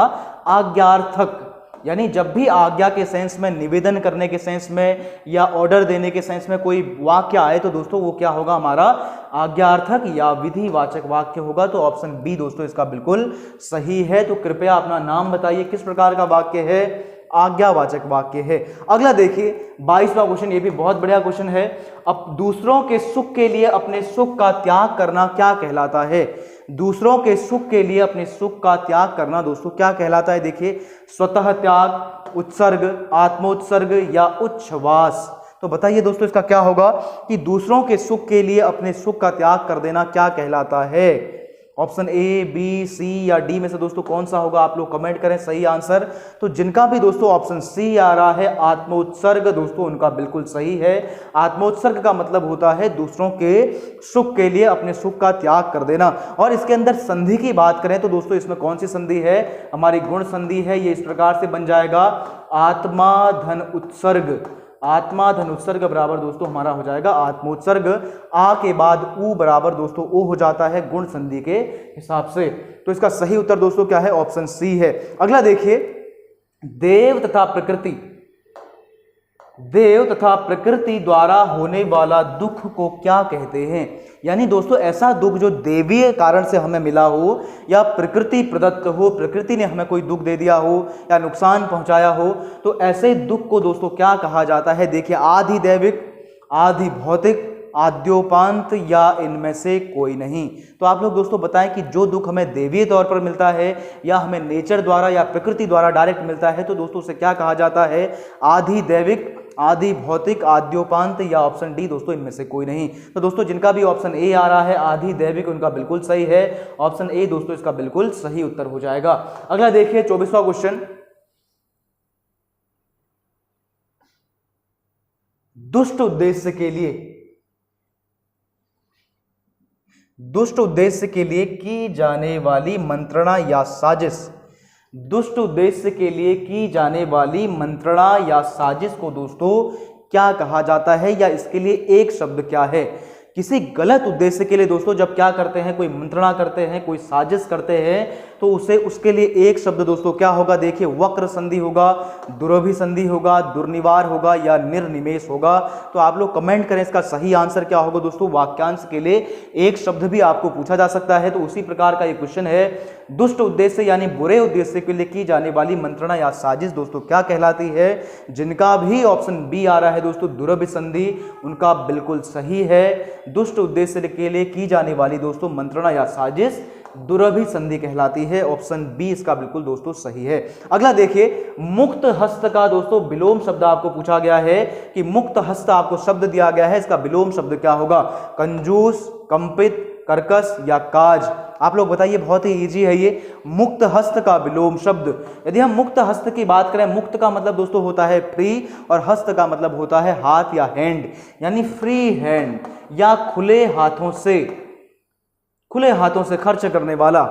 आज्ञार्थक। यानी जब भी आज्ञा के सेंस में, निवेदन करने के सेंस में या ऑर्डर देने के सेंस में कोई वाक्य आए तो दोस्तों वो क्या होगा, हमारा आज्ञार्थक या विधिवाचक वाक्य होगा। तो ऑप्शन बी दोस्तों इसका बिल्कुल सही है। तो कृपया अपना नाम बताइए किस प्रकार का वाक्य है, आज्ञावाचक वाक्य है। अगला देखिए 22वां क्वेश्चन, ये भी बहुत बढ़िया क्वेश्चन है। अब दूसरों के सुख के लिए अपने सुख का त्याग करना क्या कहलाता है। दूसरों के सुख के लिए अपने सुख का त्याग करना दोस्तों क्या कहलाता है। देखिए स्वतः त्याग, उत्सर्ग, आत्मोत्सर्ग या उच्छ्वास। तो बताइए दोस्तों इसका क्या होगा कि दूसरों के सुख के लिए अपने सुख का त्याग कर देना क्या कहलाता है। ऑप्शन ए, बी, सी या डी में से दोस्तों कौन सा होगा, आप लोग कमेंट करें सही आंसर। तो जिनका भी दोस्तों ऑप्शन सी आ रहा है आत्मोत्सर्ग, दोस्तों उनका बिल्कुल सही है। आत्मोत्सर्ग का मतलब होता है दूसरों के सुख के लिए अपने सुख का त्याग कर देना। और इसके अंदर संधि की बात करें तो दोस्तों इसमें कौन सी संधि है, हमारी गुण संधि है। ये इस प्रकार से बन जाएगा आत्मा धन उत्सर्ग। आत्मा धन उत्सर्ग बराबर दोस्तों हमारा हो जाएगा आत्मोत्सर्ग। आ के बाद ऊ बराबर दोस्तों ओ हो जाता है गुण संधि के हिसाब से। तो इसका सही उत्तर दोस्तों क्या है, ऑप्शन सी है। अगला देखिए देव तथा प्रकृति, देव तथा प्रकृति द्वारा होने वाला दुख को क्या कहते हैं। यानी दोस्तों ऐसा दुख जो देवीय कारण से हमें मिला हो या प्रकृति प्रदत्त हो, प्रकृति ने हमें कोई दुख दे दिया हो या नुकसान पहुंचाया हो, तो ऐसे दुख को दोस्तों क्या कहा जाता है। देखिए आधि दैविक, आधि भौतिक, आद्योपांत या इनमें से कोई नहीं। तो आप लोग दोस्तों बताएं कि जो दुख हमें देवीय तौर पर मिलता है या हमें नेचर द्वारा या प्रकृति द्वारा डायरेक्ट मिलता है तो दोस्तों उसे क्या कहा जाता है, आधि दैविक, आदि भौतिक, आद्योपांत या ऑप्शन डी दोस्तों इनमें से कोई नहीं। तो दोस्तों जिनका भी ऑप्शन ए आ रहा है आधि दैविक उनका बिल्कुल सही है। ऑप्शन ए दोस्तों इसका बिल्कुल सही उत्तर हो जाएगा। अगला देखिए 24वां क्वेश्चन, दुष्ट उद्देश्य के लिए, दुष्ट उद्देश्य के लिए की जाने वाली मंत्रणा या साजिश। दुष्ट उद्देश्य के लिए की जाने वाली मंत्रणा या साजिश को दोस्तों क्या कहा जाता है या इसके लिए एक शब्द क्या है। किसी गलत उद्देश्य के लिए दोस्तों जब क्या करते हैं, कोई मंत्रणा करते हैं, कोई साजिश करते हैं तो उसे उसके लिए एक शब्द दोस्तों क्या होगा। देखिए वक्र संधि होगा, दुरभिसंधि होगा, दुर्निवार होगा या निर्निमेष होगा। तो आप लोग कमेंट करें इसका सही आंसर क्या होगा। दोस्तों वाक्यांश के लिए एक शब्द भी आपको पूछा जा सकता है। तो उसी प्रकार का एक क्वेश्चन है, दुष्ट उद्देश्य यानी बुरे उद्देश्य के लिए की जाने वाली मंत्रणा या साजिश दोस्तों क्या कहलाती है। जिनका भी ऑप्शन बी आ रहा है दोस्तों दुरभिसंधि उनका बिल्कुल सही है। दुष्ट उद्देश्य के लिए की जाने वाली दोस्तों मंत्रणा या साजिश दुरभिसंधि कहलाती है। ऑप्शन बी इसका बिल्कुल दोस्तों सही है। अगला देखिए मुक्त हस्त का दोस्तों विलोम शब्द आपको पूछा गया है कि मुक्त हस्त आपको शब्द दिया गया है, इसका विलोम शब्द क्या होगा। कंजूस, कंपित, कर्कश या काज। आप लोग बताइए, बहुत ही इजी है ये। मुक्त हस्त का विलोम शब्द, यदि हम मुक्त हस्त की बात करें, मुक्त का मतलब दोस्तों होता है फ्री और हस्त का मतलब होता है हाथ या हैंड, यानी फ्री हैंड या खुले हाथों से, खुले हाथों से खर्च करने वाला,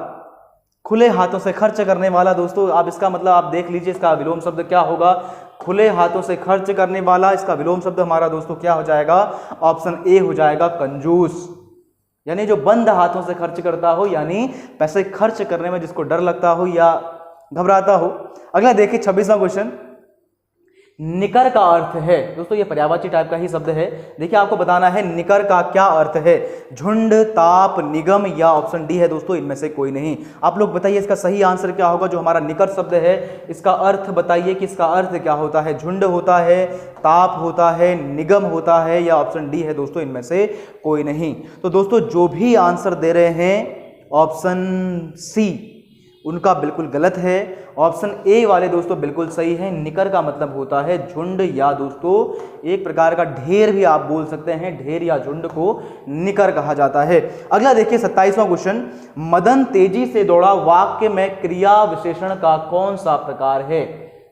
खुले हाथों से खर्च करने वाला। दोस्तों आप इसका मतलब आप देख लीजिए इसका विलोम शब्द क्या होगा। खुले हाथों से खर्च करने वाला, इसका विलोम शब्द हमारा दोस्तों क्या हो जाएगा, ऑप्शन ए हो जाएगा कंजूस, यानी जो बंद हाथों से खर्च करता हो, यानी पैसे खर्च करने में जिसको डर लगता हो या घबराता हो। अगला देखिए 26वां क्वेश्चन, निकर का अर्थ है। दोस्तों ये पर्यायवाची टाइप का ही शब्द है। देखिए आपको बताना है निकर का क्या अर्थ है। झुंड, ताप, निगम या ऑप्शन डी है दोस्तों इनमें से कोई नहीं। आप लोग बताइए इसका सही आंसर क्या होगा। जो हमारा निकर शब्द है इसका अर्थ बताइए कि इसका अर्थ क्या होता है। झुंड होता है, ताप होता है, निगम होता है या ऑप्शन डी है दोस्तों इनमें से कोई नहीं। तो दोस्तों जो भी आंसर दे रहे हैं ऑप्शन सी उनका बिल्कुल गलत है। ऑप्शन ए वाले दोस्तों बिल्कुल सही है। निकर का मतलब होता है झुंड या दोस्तों एक प्रकार का ढेर भी आप बोल सकते हैं। ढेर या झुंड को निकर कहा जाता है। अगला देखिए 27वां क्वेश्चन, मदन तेजी से दौड़ा वाक्य में क्रिया विशेषण का कौन सा प्रकार है।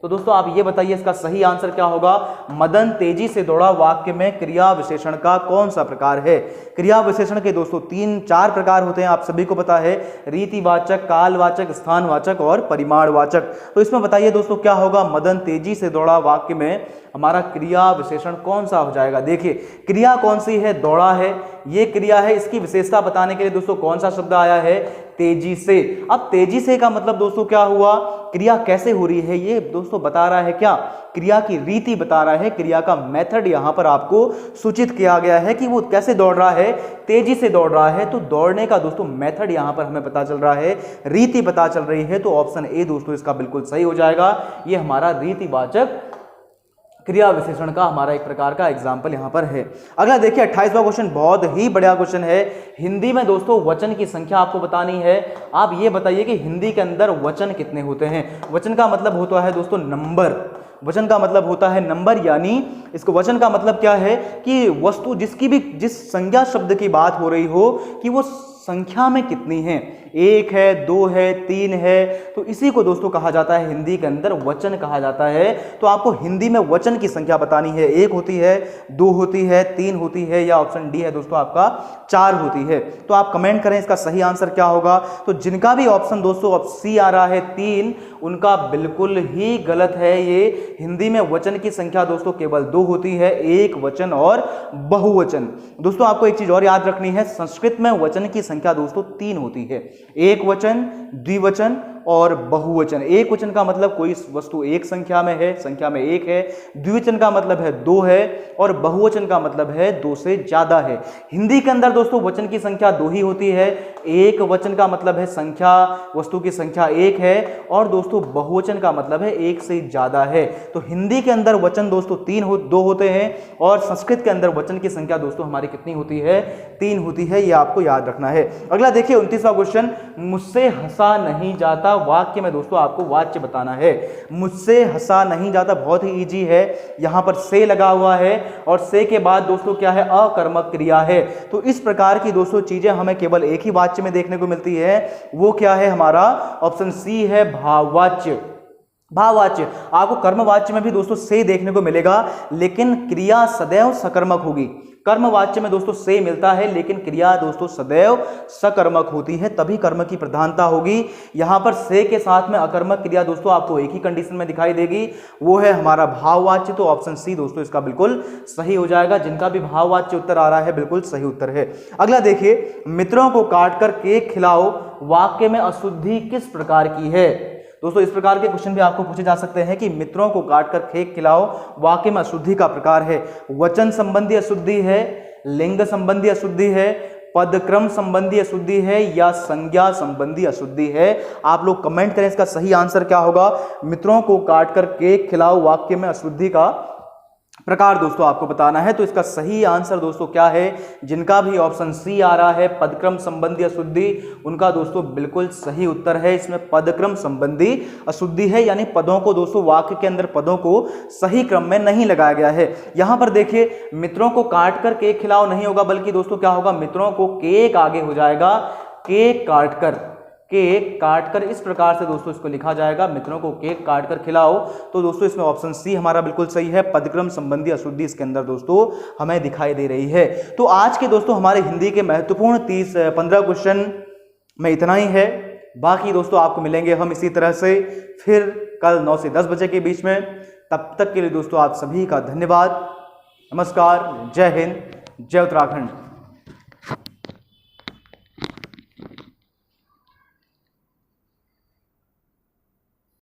तो दोस्तों आप ये बताइए इसका सही आंसर क्या होगा। मदन तेजी से दौड़ा वाक्य में क्रिया विशेषण का कौन सा प्रकार है। क्रिया विशेषण के दोस्तों 3-4 प्रकार होते हैं, आप सभी को पता है। रीतिवाचक, कालवाचक, स्थानवाचक और परिमाणवाचक। तो इसमें बताइए दोस्तों क्या होगा। मदन तेजी से दौड़ा वाक्य में हमारा क्रिया विशेषण कौन सा हो जाएगा। देखिए क्रिया कौन सी है, दौड़ा है, ये क्रिया है। इसकी विशेषता बताने के लिए दोस्तों कौन सा शब्द आया है, तेजी से। अब तेजी से का मतलब दोस्तों क्या हुआ, क्रिया कैसे हो रही है ये दोस्तों बता रहा है। क्या क्रिया की रीति बता रहा है। क्रिया का मेथड यहां पर आपको सूचित किया गया है कि वो कैसे दौड़ रहा है, तेजी से दौड़ रहा है। तो दौड़ने का दोस्तों मेथड यहां पर हमें पता चल रहा है, रीति पता चल रही है। तो ऑप्शन ए दोस्तों इसका बिल्कुल सही हो जाएगा। ये हमारा रीतिवाचक क्रिया विशेषण का हमारा एक प्रकार का एग्जाम्पल यहां पर है। अगला देखिए 28वां क्वेश्चन, बहुत ही बढ़िया क्वेश्चन है। हिंदी में दोस्तों वचन की संख्या आपको बतानी है। आप ये बताइए कि हिंदी के अंदर वचन कितने होते हैं। वचन का मतलब होता है दोस्तों नंबर। वचन का मतलब होता है नंबर, यानी इसको वचन का मतलब क्या है कि वस्तु जिस संज्ञा शब्द की बात हो रही हो कि वो संख्या में कितनी है, 1 है, 2 है, 3 है। तो इसी को दोस्तों कहा जाता है हिंदी के अंदर वचन कहा जाता है। तो आपको हिंदी में वचन की संख्या बतानी है। 1 होती है, 2 होती है, 3 होती है या ऑप्शन डी है दोस्तों आपका 4 होती है। तो आप कमेंट करें इसका सही आंसर क्या होगा। तो जिनका भी ऑप्शन दोस्तों सी आ रहा है 3, उनका बिल्कुल ही गलत है। ये हिंदी में वचन की संख्या दोस्तों केवल 2 होती है, एक वचन और बहुवचन। दोस्तों आपको एक चीज और याद रखनी है, संस्कृत में वचन की संख्या दोस्तों 3 होती है, एक वचन, द्विवचन और बहुवचन। एक वचन का मतलब कोई वस्तु एक संख्या में है, संख्या में 1 है। द्विवचन का मतलब है 2 है और बहुवचन का मतलब है 2 से ज्यादा है। हिंदी के अंदर दोस्तों वचन की संख्या 2 ही होती है। एक वचन का मतलब है संख्या, वस्तु की संख्या 1 है और दोस्तों बहुवचन का मतलब है 1 से ज्यादा है। तो हिंदी के अंदर वचन दोस्तों 2 होते हैं और संस्कृत के अंदर वचन की संख्या दोस्तों हमारी कितनी होती है, 3 होती है। ये आपको याद रखना है। अगला देखिए 29वां क्वेश्चन, मुझसे हंसा नहीं जाता वाक्य में दोस्तों आपको वाच्य बताना है। मुझसे हंसा नहीं जाता बहुत ही इजी है। यहां पर से लगा हुआ है और से के बाद दोस्तों क्या है, अकर्मक क्रिया है। तो इस प्रकार की दोस्तों चीजें हमें केवल एक ही वाच्य में देखने को मिलती है। वो क्या है, हमारा ऑप्शन सी है, भाववाच्य। भाववाच्य आपको कर्मवाच्य में भी दोस्तों से देखने को मिलेगा, लेकिन क्रिया सदैव सकर्मक होगी। कर्मवाच्य में दोस्तों से मिलता है लेकिन क्रिया दोस्तों सदैव सकर्मक होती है, तभी कर्म की प्रधानता होगी। यहां पर से के साथ में अकर्मक क्रिया दोस्तों आपको एक ही कंडीशन में दिखाई देगी, वो है हमारा भाववाच्य। तो ऑप्शन सी दोस्तों इसका बिल्कुल सही हो जाएगा। जिनका भी भाववाच्य उत्तर आ रहा है बिल्कुल सही उत्तर है। अगला देखिए, मित्रों को काटकर केक खिलाओ वाक्य में अशुद्धि किस प्रकार की है। दोस्तों इस प्रकार के क्वेश्चन भी आपको पूछे जा सकते हैं कि मित्रों को काटकर केक खिलाओ वाक्य में अशुद्धि का प्रकार है। वचन संबंधी अशुद्धि है, लिंग संबंधी अशुद्धि है, पदक्रम संबंधी अशुद्धि है या संज्ञा संबंधी अशुद्धि है। आप लोग कमेंट करें इसका सही आंसर क्या होगा। मित्रों को काटकर केक खिलाओ वाक्य में अशुद्धि का प्रकार दोस्तों आपको बताना है। तो इसका सही आंसर दोस्तों क्या है, जिनका भी ऑप्शन सी आ रहा है पदक्रम संबंधी अशुद्धि, उनका दोस्तों बिल्कुल सही उत्तर है। इसमें पदक्रम संबंधी अशुद्धि है, यानी पदों को दोस्तों वाक्य के अंदर पदों को सही क्रम में नहीं लगाया गया है। यहां पर देखिए, मित्रों को काटकर केक खिलाओ नहीं होगा, बल्कि दोस्तों क्या होगा, मित्रों को केक आगे हो जाएगा, केक काटकर, केक काटकर। इस प्रकार से दोस्तों इसको लिखा जाएगा, मित्रों को केक काटकर खिलाओ। तो दोस्तों इसमें ऑप्शन सी हमारा बिल्कुल सही है। पदक्रम संबंधी अशुद्धि इसके अंदर दोस्तों हमें दिखाई दे रही है। तो आज के दोस्तों हमारे हिंदी के महत्वपूर्ण 15 क्वेश्चन में इतना ही है। बाकी दोस्तों आपको मिलेंगे हम इसी तरह से फिर कल 9 से 10 बजे के बीच में। तब तक के लिए दोस्तों आप सभी का धन्यवाद। नमस्कार, जय हिंद, जय उत्तराखंड।